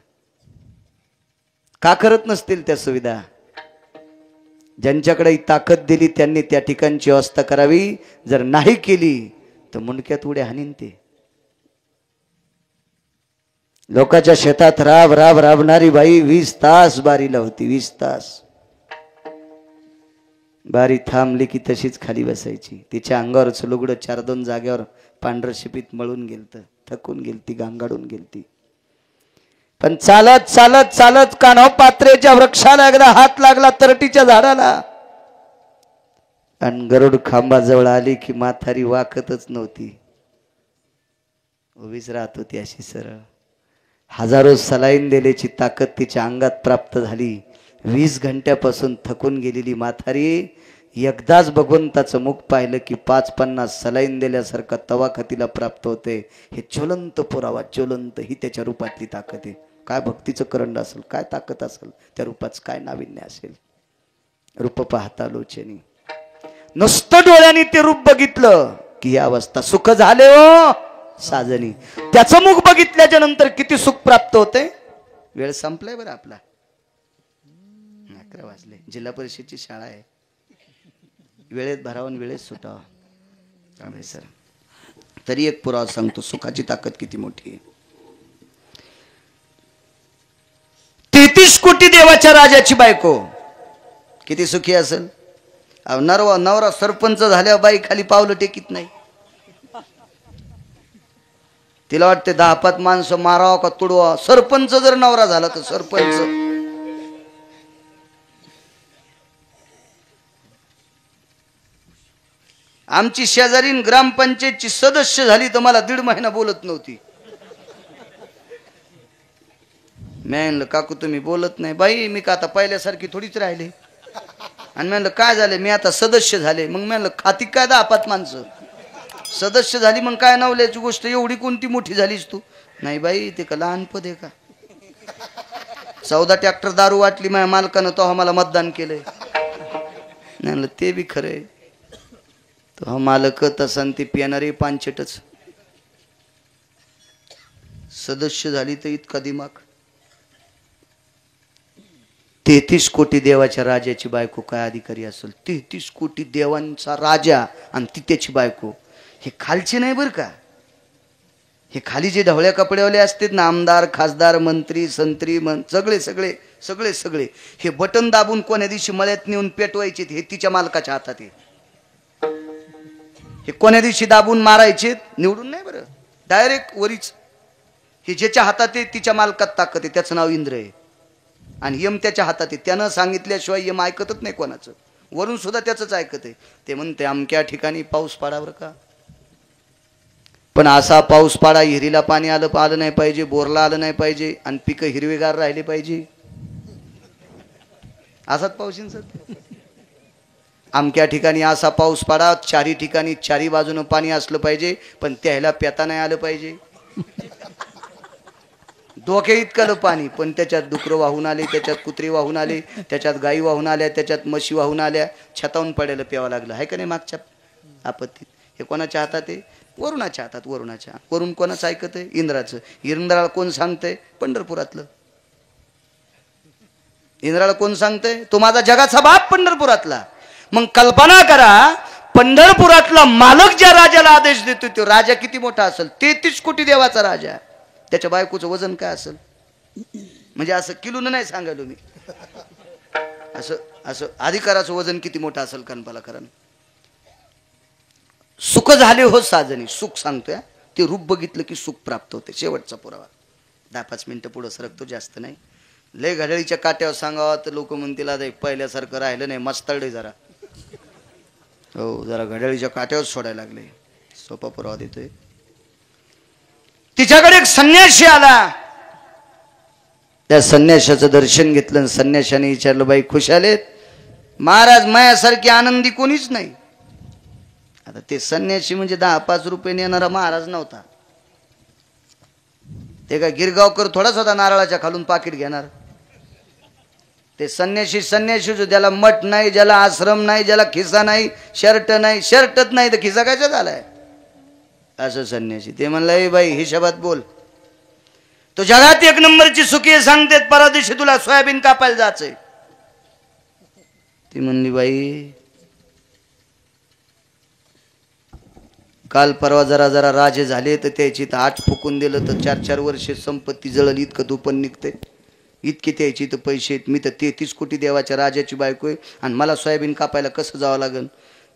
का करत नसतील त्या सुविधा? ज्यांच्याकडे ताकद दिली त्यांनी त्या ठिकाणची व्यवस्था करावी. जर नाही केली तर मुंडक्यात उड्या हाणीन ते. लोकांच्या शेतात राब राब राबणारी बाई 20 तास बारीला होती. 20 तास बारी थांबली की तशीच खाली बसायची. तिच्या अंगावरच लुगडं 4-2 जागेवर पांढरं शिपीत मळून गेलत. थकून गेलती, गांगाडून गेलती. पण चालत चालत चालत कान्हो पात्रेच्या वृक्षाला एकदा हात लागला, तरटीच्या झाडाला, आणि गरुड खांबाजवळ आली की म्हातारी वाकतच नव्हती, उभीच राहत होती अशी सरळ. हजारो सलाईन दिल्याची ताकद तिच्या अंगात प्राप्त झाली. 20 घंट्यापासून थकून गेलेली म्हातारी एकदाच भगवंताचं मुख पाहिलं की 5-50 सलाईन दिल्यासारखा तवाखतीला प्राप्त होते. हे ज्वलंत पुरावा, ज्वलंत, ही त्याच्या रूपातली ताकद आहे. काय भक्तीचं करंड असेल, काय ताकद असेल, त्या रूपाचं काय नाविन्य असेल. रूप पाहता लोचनी, नुसतं डोळ्यांनी ते रूप बघितलं की ही अवस्था. सुख झाले हो साजनी, त्याचं मुख बघितल्याच्या नंतर किती सुख प्राप्त होते. वेळ संपलाय बरं आपला, 11 वाजले. जिल्हा परिषदची शाळा आहे, वेळेत भरावून वेळेत सुटावं. सर तरी एक पुरावा सांगतो, सुखाची ताकद किती मोठी आहे. 33 कोटी देवाच्या राजाची बायको किती सुखी असेल. नवरा सरपंच झाल्यावर बाई खाली पावलं टेकीत नाही. तिला वाटते 10-5 माणसं मारावं का तुडवा. सरपंच जर नवरा झाला तर सरपंच, आमची शेजारीन ग्रामपंचायतची सदस्य झाली तर मला 1.5 महिना बोलत नव्हती. मी म्हणलं काकू तुम्ही बोलत नाही. बाई मी का आता पहिल्यासारखी थोडीच राहिले. आणि म्हणलं काय झाले, मी आता सदस्य झाले. मग म्हणलं खाती काय 10-5 माणसं सदस्य झाली, मग काय नवल्याची गोष्ट, एवढी कोणती मोठी झालीस तू. नाही बाई ते का लहान पद आहे का. 14 ट्रॅक्टर दारू वाटली माझ्या मालकानं, तो आम्हाला मतदान केलंय. म्हणलं ते बी खरंय, तो मालक तसन ती पिणारी पानचेटच. सदस्य झाली तर इतका दिमाग. 33 कोटी देवाच्या राजाची बायको काय अधिकारी असेल. 33 कोटी देवांचा राजा आणि ती त्याची बायको. हे खालचे नाही बरं का, हे खाली जे ढवळ्या कपड्यावाले असतात ना, आमदार खासदार मंत्री संत्री सगळे सगळे सगळे सगळे हे बटन दाबून कोण्या दिवशी मळ्यात नेऊन पेटवायचे हे तिच्या मालकाच्या हातात आहे. हे कोण्या दिवशी दाबून मारायचे, निवडून नाही बरं, डायरेक्ट वरीच. हे ज्याच्या हातात आहे तिच्या मालकात ताकद आहे, त्याचं नाव इंद्र आहे. आणि यम त्याच्या हातात आहे, त्यानं सांगितल्याशिवाय यम ऐकतच नाही कोणाचं. वरून सुद्धा त्याचंच ऐकत आहे. ते म्हणते अमक्या ठिकाणी पाऊस पाडावर का, पण असा पाऊस पाडा हिरीला पाणी आलं नाही पाहिजे, बोरला आलं नाही पाहिजे, आणि पिकं हिरवेगार राहिले पाहिजे. असाच पाऊस येईल सर. अमक्या ठिकाणी असा पाऊस पाडा, 4 ठिकाणी 4 बाजूनं पाणी असलं पाहिजे, पण त्याला पेता नाही आलं पाहिजे. डोके इतकं पाणी, पण त्याच्यात डुकरं वाहून आले, त्याच्यात कुत्री वाहून आले, त्याच्यात गायी वाहून आल्या, त्याच्यात म्हशी वाहून आल्या, छतावून पडायला प्यावं लागलं. आहे का नाही मागच्या आपत्तीत. हे कोणाच्या हातात आहे, वरुणाच्या हातात. वरुणाच्या वरून कोणाचं ऐकत आहे, इंद्राचं. इंद्राला कोण सांगतंय, पंढरपुरातलं. इंद्राला कोण सांगतंय, तो माझा जगाचा बाप पंढरपुरातला. मग कल्पना करा, पंढरपुरातला मालक ज्या राजाला आदेश देतो तो राजा किती मोठा असेल. 33 कोटी देवाचा राजा, त्याच्या बायकोचं वजन काय असेल. म्हणजे असं किलोनं नाही सांगायलो मी, असं असं अधिकाराचं वजन किती मोठं असेल कल्पना करा. सुख झाले हो साजनी, सुख सांगतोय. ते रूप बघितलं की सुख प्राप्त होते. शेवटचा पुरावा 10-5 मिनिटं पुढं सरकतो, जास्त नाही. लय घड्याळीच्या काट्यावर सांगावं तर लोक म्हणतील आता पहिल्यासारखं राहिलं नाही, मस्तळले जरा. हो, जरा घड्याळीच्या काट्यावर सोडायला लागले. सोपा पुरावा देतोय. तिच्याकडे एक संन्यासी आला. त्या संन्याशाचं दर्शन घेतलं. संन्याशाने विचारलं, बाई खुश आलेत. महाराज मायासारखी आनंदी कोणीच नाही. आता ते संन्यासी म्हणजे 10-5 रुपये येणारा महाराज नव्हता. ते काय गिरगावकर थोडाच होता नारळाच्या खालून पाकिट घेणार. ते संन्यासी जो ज्याला मठ नाही, ज्याला आश्रम नाही, ज्याला खिसा नाही, शर्ट नाही, शर्टच नाही तर खिसा कशा झालाय, असं संन्यासी. ते म्हणलं ए बाई हिशोबात बोल, तो जगात 1 नंबरची सुखी सांगतेत, परदिवशी तुला सोयाबीन कापायला जायचंय. ती म्हणली बाई काल परवा जरा राजे झाले तर त्याची तर 8 फुकून दिलं तर 4-4 वर्षे संपत्ती जळली, इतकं दुपण निघते, इतके त्याची तर पैसे आहेत. मी तर 33 कोटी देवाच्या राजाची बायको आहे आणि मला सोयाबीन कापायला कसं जावं लागेल.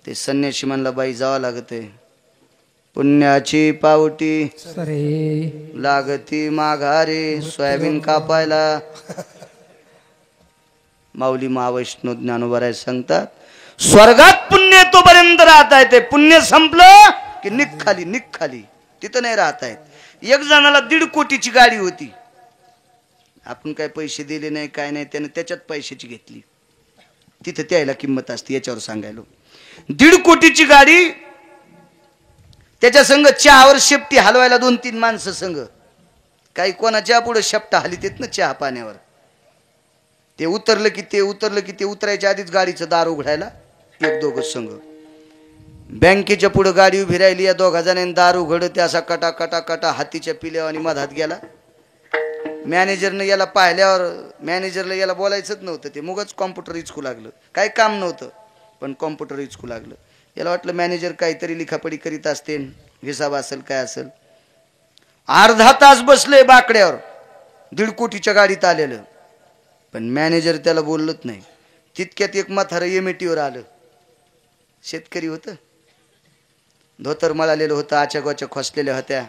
ते संन्यासी म्हणला बाई जावं लागते, पुण्याची पावटी लागती माघारे सोयाबीन कापायला. माऊली महावैष्णव ज्ञानोबराय सांगतात स्वर्गात पुण्य तोपर्यंत राहता येते, पुण्य संपलं की निखाली तिथं नाही राहता येत. एक जणाला 1.5 कोटीची गाडी होती, आपण काय पैसे दिले नाही काय नाही, त्याने त्याच्यात पैशाची घेतली, तिथं त्याला किंमत असते. याच्यावर सांगायलो 1.5 कोटीची गाडी, त्याच्या संघ चहावर शेपटी हलवायला 2-3 माणसं संघ, काही कोणाच्या पुढे शेपटा हलीत येत ना चहा पाण्यावर. ते उतरलं की ते उतरायच्या आधीच गाडीचं दार उघडायला 1-2 संघ. बँकेच्या पुढे गाडी उभी राहिली, या 2 जणांनी दार उघड, ते असा कटा हातीच्या पिल्यावर आणि मधात गेला. मॅनेजरनं याला पाहिल्यावर, मॅनेजरला याला बोलायचंच नव्हतं, ते मुगच कॉम्प्युटर इचकू लागलं, काही काम नव्हतं पण कॉम्प्युटर इचकू लागलं. याला वाटलं मॅनेजर काहीतरी लिखापडी करीत असते, हिसाब असेल काय असेल. अर्धा तास बसले बाकड्यावर, 1.5 कोटीच्या गाडीत आलेलं, पण मॅनेजर त्याला बोललंच नाही. तितक्यात एक म्हातारं एमएटीवर आलं, शेतकरी होतं, धोतर मळालेलं होतं, आच्यागोच्या खोसलेल्या होत्या,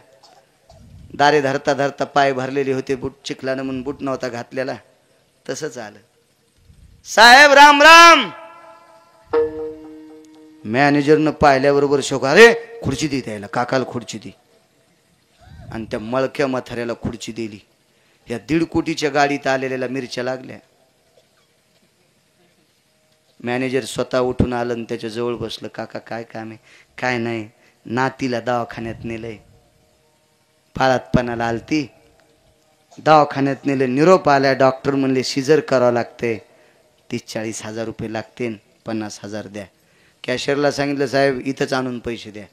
दारे धरता धरता पाय भरलेले होते, बूट चिखलानं म्हणून बूट नव्हता घातलेला. तसंच आलं, साहेब राम राम. मॅनेजरनं पाहिल्याबरोबर शोक, अरे खुर्ची दे त्याला, काकाला खुर्ची दे. आणि त्या मळक्या म्हाताऱ्याला खुर्ची दिली. या 1.5 कोटीच्या गाडीत आलेल्या मिरच्या लागल्या. मॅनेजर स्वतः उठून आलं आणि त्याच्या जवळ बसलं. काका काय काम आहे? काय नाही, नातीला दवाखान्यात नेलंय, पाळातपणाला आलती, दवाखान्यात नेलं, निरोप आलाय, डॉक्टर म्हणले सिजर करावं लागतंय, 30-40 हजार रुपये लागतील, 50 हजार द्या. कॅशियरला सांगितलं साहेब इथंच आणून पैसे द्या.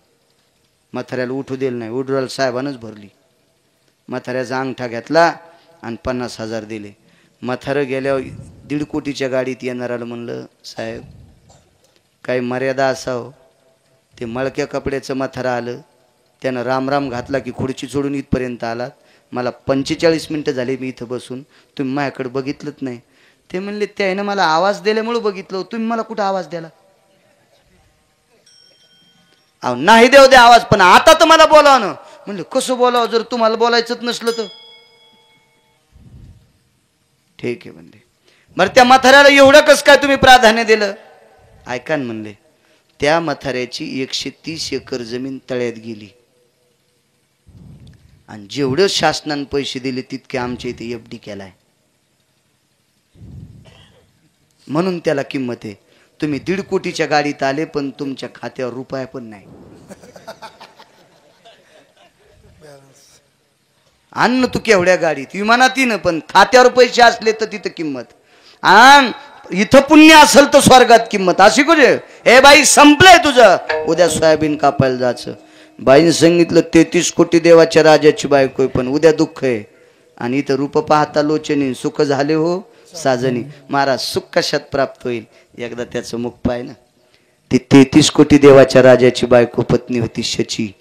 म्हाताऱ्याला उठू दिलं नाही, उडवाल साहेबानंच भरली. म्हाताऱ्याचा अंगठा घेतला आणि 50 हजार दिले. म्हातारं गेल्यावर 1.5 कोटीच्या गाडीत येणाराला म्हणलं साहेब काही मर्यादा असावं. ते मळक्या कपड्याचं म्हातारं आलं, त्यानं राम घातला की खुर्ची सोडून इथपर्यंत आलात. मला 45 मिनटं झाले मी इथं बसून, तुम्ही माझ्याकडे बघितलंच नाही. ते म्हणले त्यानं मला आवाज दिल्यामुळे बघितलं, तुम्ही मला कुठं आवाज द्याला? अहो नाही देऊ दे आवाज, पण आता तर मला बोलावं ना. म्हणलं कसं बोलावं, जर तुम्हाला बोलायचंच नसलं तर? ठीक आहे म्हणले. बरं त्या म्हाताऱ्याला एवढं कसं काय तुम्ही प्राधान्य दिलं? ऐका ना म्हणले, त्या म्हाताऱ्याची 130 एकर जमीन तळ्यात गेली आणि जेवढं शासनाने पैसे दिले तितके आमच्या इथे एफडी केलाय, म्हणून त्याला किंमत आहे. तुम्ही 1.5 कोटीच्या गाडीत आले पण तुमच्या खात्यावर रुपया पण नाही. अन्न तू केवढ्या गाडीत, विमानातीनं, पण खात्यावर पैसे असले तर तिथं किंमत. आणि इथं पुण्य असेल तर स्वर्गात किंमत. अशी कुठे हे बाई संपलंय तुझं, उद्या सोयाबीन कापायला जायचं. बाईने सांगितलं 33 कोटी देवाच्या राजाची बायको, पण उद्या दुःख आहे. आणि इथं रूप पाहता लोचनी, सुख झाले हो साजनी. महाराज सुख कशात प्राप्त होईल? एकदा त्याचं मुख पाय ना. ती 33 कोटी देवाच्या राजाची बायको पत्नी होती शची,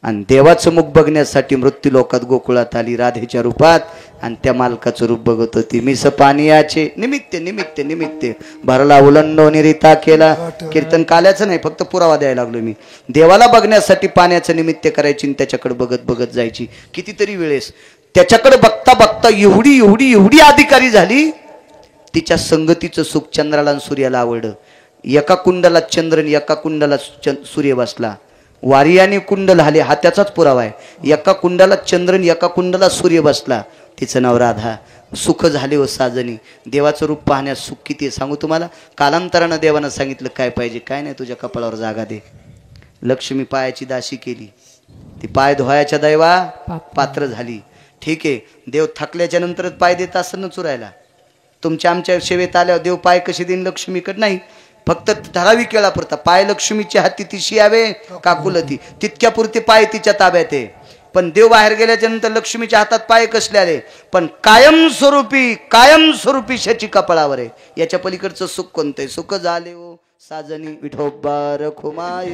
आणि देवाचं मुख बघण्यासाठी मृत्यू लोकात गोकुळात आली राधेच्या रूपात, आणि त्या मालकाचं रूप बघत होती. मिस पानियाचे निमित्त निमित्त निमित्त भरला उलंडो निरिता केला. कीर्तन काल्याचं नाही, फक्त पुरावा द्यायला लागलो मी. देवाला बघण्यासाठी पाण्याचं निमित्त करायची आणि त्याच्याकडे बघत बघत जायची. कितीतरी वेळेस त्याच्याकडे बघता बघता एवढी एवढी एवढी अधिकारी झाली, तिच्या संगतीचं सुख चंद्राला आणि सूर्याला आवडलं. एका कुंडाला चंद्र आणि एका कुंडाला सूर्य बसला. वारियाने कुंडल आले हा त्याचाच पुरावा आहे. एका कुंडाला चंद्र आणि एका कुंडाला सूर्य बसला. तिचं नाव राधा. सुख झाले हो साजनी. देवाचं रूप पाहण्यास सुख किती आहे सांगू तुम्हाला. कालांतरानं देवानं सांगितलं काय पाहिजे काय नाही, तुझ्या कपाळावर जागा दे. लक्ष्मी पायाची दाशी केली, ती पाय धुवायच्या दैवा पात्र झाली. ठीक आहे, देव थकल्याच्या नंतरच पाय देत असं न चुरायला. तुमच्या आमच्या सेवेत आल्यावर देव पाय कसे देईन लक्ष्मीकडे नाही, फक्त ठराविक वेळापुरता. पाय लक्ष्मीच्या हाती तिशी यावे काकुलती, तितक्यापुरते पाय तिच्या ताब्यात आहे. पण देव बाहेर गेल्याच्या नंतर लक्ष्मीच्या हातात पाय कसले आले, पण कायमस्वरूपी शची कपाळावर आहे. याच्या पलीकडचं सुख कोणतंय? सुख झाले हो साजनी विठोबा रखुमाई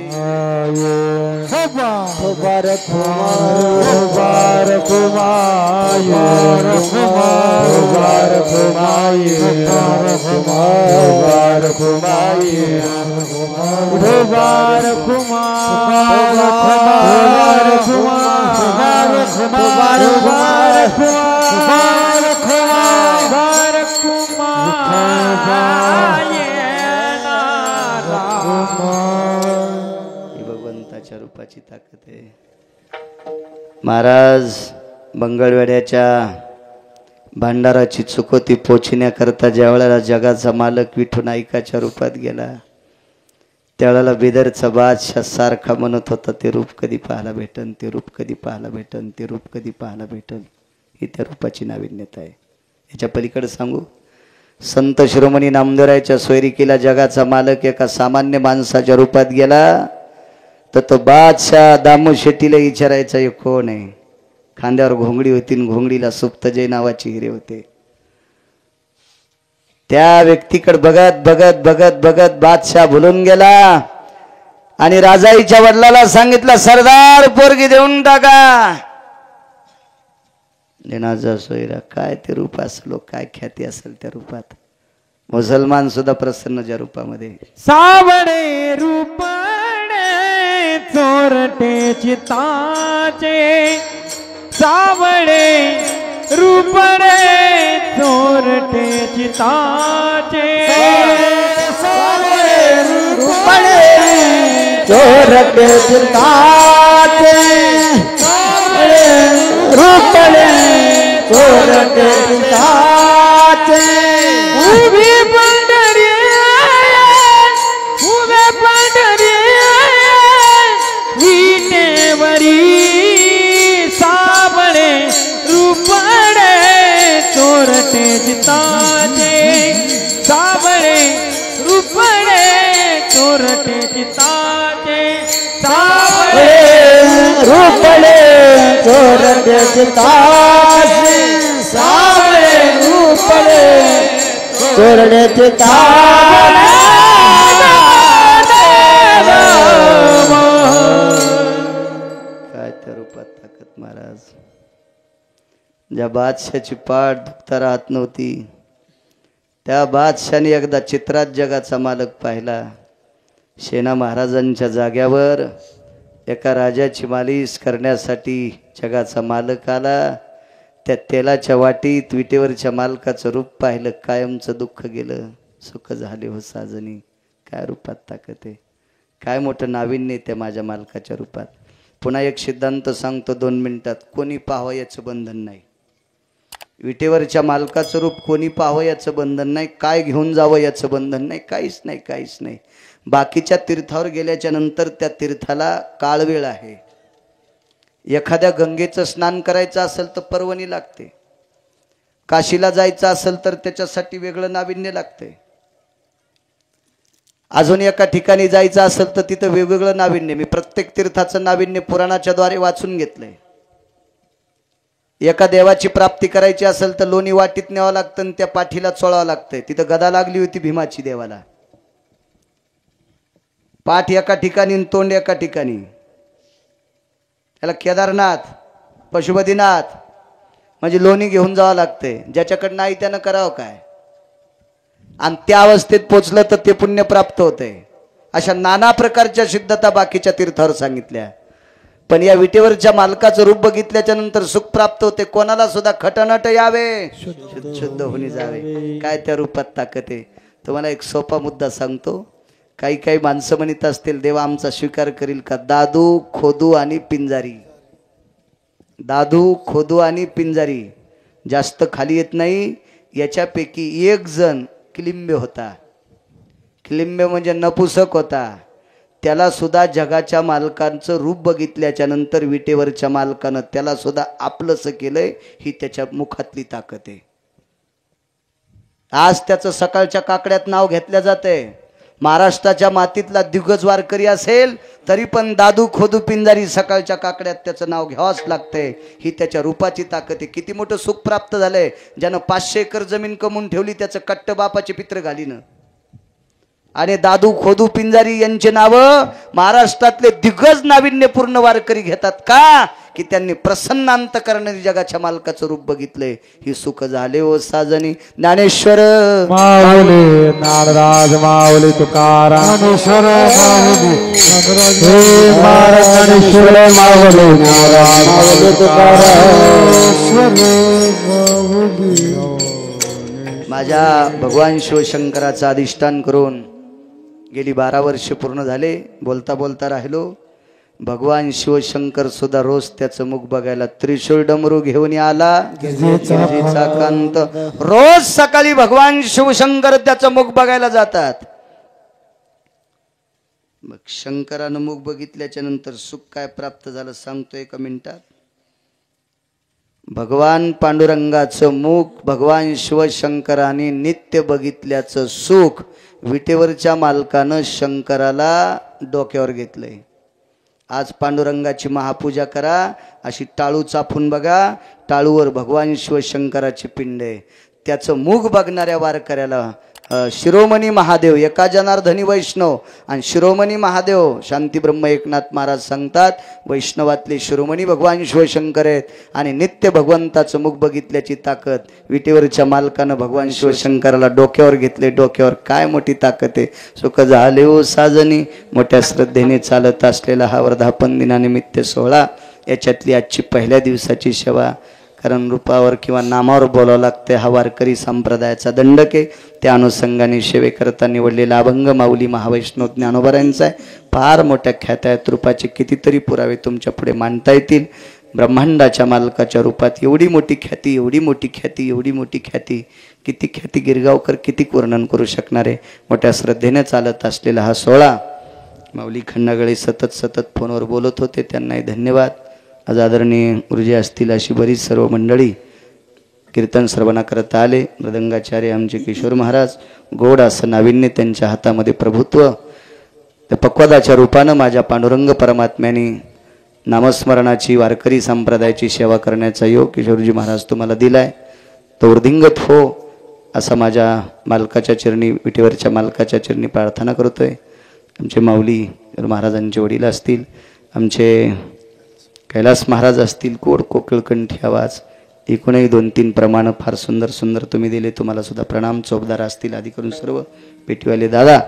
भगवंताच्या रूपाची ताकद आहे. महाराज मंगळवेड्याच्या भांडाराची चुकोती पोचण्याकरता ज्या वेळेला जगाचा मालक विठू नाईकाच्या रूपात गेला, त्यावेळेला बिदरचा बादशाह सारखा म्हणत होता, ते रूप कधी पाहायला भेटन, ते रूप कधी पाहायला भेटन, ते रूप कधी पाहायला भेटन. ही त्या रूपाची नाविन्यता आहे. याच्या पलीकडे सांगू, संत शिरोमणी नामदेवरायच्या सोयरिकीला जगाचा मालक एका सामान्य माणसाच्या रूपात गेला, तर तो बादशाह दामू शेट्टीला विचारायचा, हे कोण आहे? खांद्यावर घोंगडी होती, घोंगडीला सुप्तजय नावाची हिरे होते. त्या व्यक्तीकडे बघत बघत बघत बघत बादशाह भुलून गेला आणि राजाईच्या वडिलाला सांगितलं, सरदार पोरगी देऊन टाका. लेनाचा सोयरा, काय ते रूप असेल, काय ख्याती असेल त्या रूपात. मुसलमान सुद्धा प्रसन्न ज्या रूपामध्ये. सावळे रूपणे चोरटे चिताचे, सावळे रूपणे चोरटे चिताचे, सावळे रूपणे चोरटे चिताचे, रूपणे चोरटे चिताचे. उभी पंढरी उभे पंढरी विटेवरी, सावळे रूपणे चोरटे चिताचे, सावळे रूपणे चोरटे चिताचे, सावळे रूपणे चोरटे चिताचे, सावळे रूपणे चोरटे चिताचे. काय त्या रूपात ताकद महाराज. ज्या बादशाची पाठ दुखता राहत नव्हती, त्या बादशाने एकदा चित्रात जगाचा मालक पाहिला. सेना महाराजांच्या जाग्यावर एका राजाची मालिश करण्यासाठी जगाचा मालक आला. त्या तेलाच्या वाटीत विटेवरच्या मालकाचं रूप पाहिलं, कायमचं दुःख गेलं, सुख झाले हो साजनी. काय रूपात ताकद आहे, काय मोठं नाविन्य त्या माझ्या मालकाच्या रूपात. पुन्हा एक सिद्धांत सांगतो 2 मिनिटात. कोणी पाहावं याचं बंधन नाही. विटेवरच्या मालकाचं रूप कोणी पाहावं याचं बंधन नाही, काय घेऊन जावं याचं बंधन नाही, काहीच नाही, काहीच नाही. बाकीच्या तीर्थावर गेल्याच्या नंतर त्या तीर्थाला काळवेळ आहे. एखाद्या गंगेचं स्नान करायचं असेल तर पर्वणी लागते, काशीला जायचं असेल तर त्याच्यासाठी वेगळं नाविन्य लागते, अजून एका ठिकाणी जायचं असेल तर तिथं वेगवेगळं नाविन्य. मी प्रत्येक तीर्थाचं नाविन्य पुराणाच्या द्वारे वाचून घेतलंय. एका देवाची प्राप्ती करायची असेल तर लोणी वाटीत न्यावं लागतं आणि त्या पाठीला चोळावं लागतंय. तिथं गदा लागली होती भीमाची देवाला, पाठ एका ठिकाणी आणि तोंड एका ठिकाणी. त्याला केदारनाथ पशुपतीनाथ म्हणजे लोणी घेऊन जावं लागते. ज्याच्याकडे नाही त्यानं करावं काय, आणि त्या अवस्थेत पोचलं तर ते पुण्य प्राप्त होते. अशा नाना प्रकारच्या सिद्धता बाकीच्या तीर्थावर सांगितल्या. पण या विटेवरच्या मालकाचं रूप बघितल्याच्या नंतर सुख प्राप्त होते. कोणाला सुद्धा खटनट यावे, शुद्ध होणे जावे. काय त्या रूपात ताकद आहे. तुम्हाला एक सोपा मुद्दा सांगतो. काही काही माणसं म्हणत असतील देवा आमचा स्वीकार करील का? दादू, खोदू आणि पिंजारी. दादू, खोदू आणि पिंजारी जास्त खाली येत नाही. याच्यापैकी एक जण किलिंबे होता. किलिंबे म्हणजे नपुसक होता. त्याला सुद्धा जगाच्या मालकांचं रूप बघितल्याच्या नंतर विटेवरच्या मालकानं त्याला सुद्धा आपलंसं केलंय, ही त्याच्या मुखातली ताकद आहे. आज त्याचं सकाळच्या काकड्यात नाव घेतल्या जातंय. महाराष्ट्राच्या मातीतला दिग्गज वारकरी असेल तरी पण दादू खोदू पिंजारी सकाळच्या काकड्यात त्याचं नाव घ्यावंच लागतंय. ही त्याच्या रूपाची ताकद आहे. किती मोठं सुख प्राप्त झालंय. ज्यानं 500 एकर जमीन कमवून ठेवली त्याचं कट्ट बापाचे पित्र घालीनं. आणि दादू खोदू पिंजारी यांचे नाव महाराष्ट्रातले दिग्गज नाविन्यपूर्ण वारकरी घेतात का? की त्यांनी प्रसन्न अंतकरणाने जगाच्या मालकाचं रूप बघितलंय. ही सुख झाले ओ साजनी. ज्ञानेश्वर माऊली नारदास माऊली तुकाराम ज्ञानेश्वर माऊली नारदास माऊली तुकाराम. माझ्या भगवान शिवशंकराचं अधिष्ठान करून गेली 12 वर्ष पूर्ण झाले. बोलता बोलता राहिलो. भगवान शिवशंकर सुद्धा रोज त्याचं मुख बघायला त्रिशूळ डमरू घेऊन आला. गिरजेचा कांत रोज सकाळी भगवान शिवशंकर त्याचं मुख बघायला जातात. मग शंकरानं मुख बघितल्याच्या नंतर सुख काय प्राप्त झालं सांगतो एका मिनिटात. भगवान पांडुरंगाचं मुख भगवान शिवशंकराने नित्य बघितल्याचं सुख विटेवरच्या मालकानं शंकराला डोक्यावर घेतलंय. आज पांडुरंगाची महापूजा करा. अशी टाळू चापून बघा. टाळूवर भगवान शिवशंकराची पिंड आहे. त्याचं मुख बघणाऱ्या वारकऱ्याला शिरोमणी महादेव, एका जनार्दनी वैष्णव आणि शिरोमणी महादेव शांती ब्रह्म एकनाथ महाराज सांगतात वैष्णवातले शिरोमणी भगवान शिवशंकर आहेत. आणि नित्य भगवंताचं मुख बघितल्याची ताकद विटेवरच्या मालकानं भगवान शिवशंकराला डोक्यावर घेतले. डोक्यावर काय मोठी ताकद आहे. सुख झाले ओ साजनी. मोठ्या श्रद्धेने चालत असलेला हा वर्धापन दिनानिमित्त सोहळा, याच्यातली आजची पहिल्या दिवसाची सेवा. कारण रूपावर किंवा नामावर बोलावं लागते. हा वारकरी संप्रदायाचा दंडक आहे. त्या अनुषंगाने सेवेकरता निवडलेला अभंग माऊली महावैष्णव ज्ञानोबरांचा आहे. फार मोठ्या ख्यात्या आहेत. रूपाचे कितीतरी पुरावे तुमच्या पुढे मांडता येतील. ब्रह्मांडाच्या मालकाच्या रूपात एवढी मोठी ख्याती, एवढी मोठी ख्याती, एवढी मोठी ख्याती. किती ख्याती गिरगावकर किती वर्णन करू शकणारे. मोठ्या श्रद्धेने चालत असलेला हा सोहळा. माऊली खंडागळे सतत फोनवर बोलत होते, त्यांनाही धन्यवाद. आज आदरणीय गुरुजी असतील अशी बरीच सर्व मंडळी कीर्तन श्रवणा करत आले. मृदंगाचार्य आमचे किशोर महाराज, गोड असं नाविन्य त्यांच्या हातामध्ये प्रभुत्व. त्या पक्वादाच्या रूपानं माझ्या पांडुरंग परमात्म्याने नामस्मरणाची वारकरी संप्रदायाची सेवा करण्याचा योग किशोरजी महाराज तुम्हाला दिलाय. तो वृद्धिंगत हो असा माझ्या मालकाच्या चरणी, विटेवरच्या मालकाच्या चरणी प्रार्थना करतोय. आमचे माऊली महाराजांचे वडील असतील, आमचे कैलास महाराज असतील, कोड कोकिळकंठी आवाज, एकूणही 2-3 प्रमाण फार सुंदर सुंदर तुम्ही दिले. तुम्हाला सुद्धा प्रणाम. चौकदार असतील आधी करून सर्व पेटीवाले दादा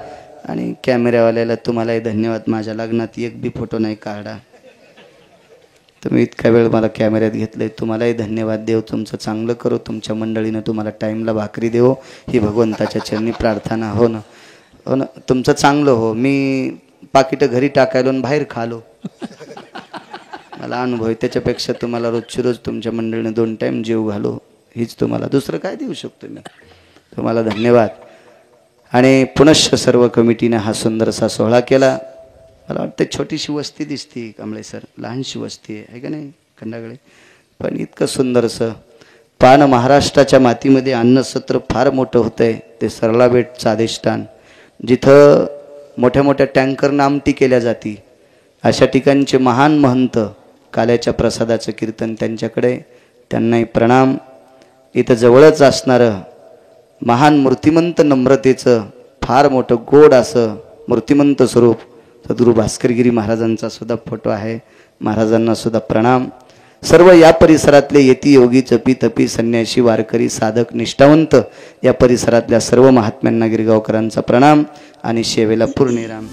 आणि कॅमेऱ्यावाल्याला तुम्हालाही धन्यवाद. माझ्या लग्नात एक बी फोटो नाही काढा. तुम्ही इतका वेळ मला कॅमेऱ्यात घेतलंय, तुम्हालाही धन्यवाद. देव तुमचं चांगलं करो. तुमच्या मंडळीनं तुम्हाला टाईमला भाकरी देवो ही भगवंताच्या चरणी प्रार्थना. हो ना, हो ना, तुमचं चांगलं हो. मी पाकिटं घरी टाकायलो आणि बाहेर खालो, मला अनुभव आहे. त्याच्यापेक्षा तुम्हाला रोजची रोज तुमच्या मंडळीने 2 टाईम जेव घालो हीच तुम्हाला दुसरं काय देऊ शकतो मी. तुम्हाला धन्यवाद. आणि पुनश्च सर्व कमिटीने हा सुंदरसा सोहळा केला. मला वाटतं छोटीशी वस्ती दिसती कांबळे सर, लहानशी वस्ती आहे का नाही खंडागळे, पण इतकं सुंदरसं पान. महाराष्ट्राच्या मातीमध्ये अन्नसत्र फार मोठं होतं आहे. ते सरलाबेटचं अधिष्ठान, जिथं मोठ्या मोठ्या टँकरनं आमटी केल्या जाती, अशा ठिकाणचे महान महंत काल्याच्या प्रसादाचं कीर्तन त्यांच्याकडे, त्यांनाही प्रणाम. इथं जवळच असणारं महान मूर्तिमंत नम्रतेचं फार मोठं गोड असं मूर्तिमंत स्वरूप सद्गुरू भास्करगिरी महाराजांचा सुद्धा फोटो आहे. महाराजांना सुद्धा प्रणाम. सर्व या परिसरातले यती योगी जपी तपी संन्यासी वारकरी साधक निष्ठावंत या परिसरातल्या सर्व महात्म्यांना गिरगावकरांचा प्रणाम आणि सेवेला पूर्णविराम.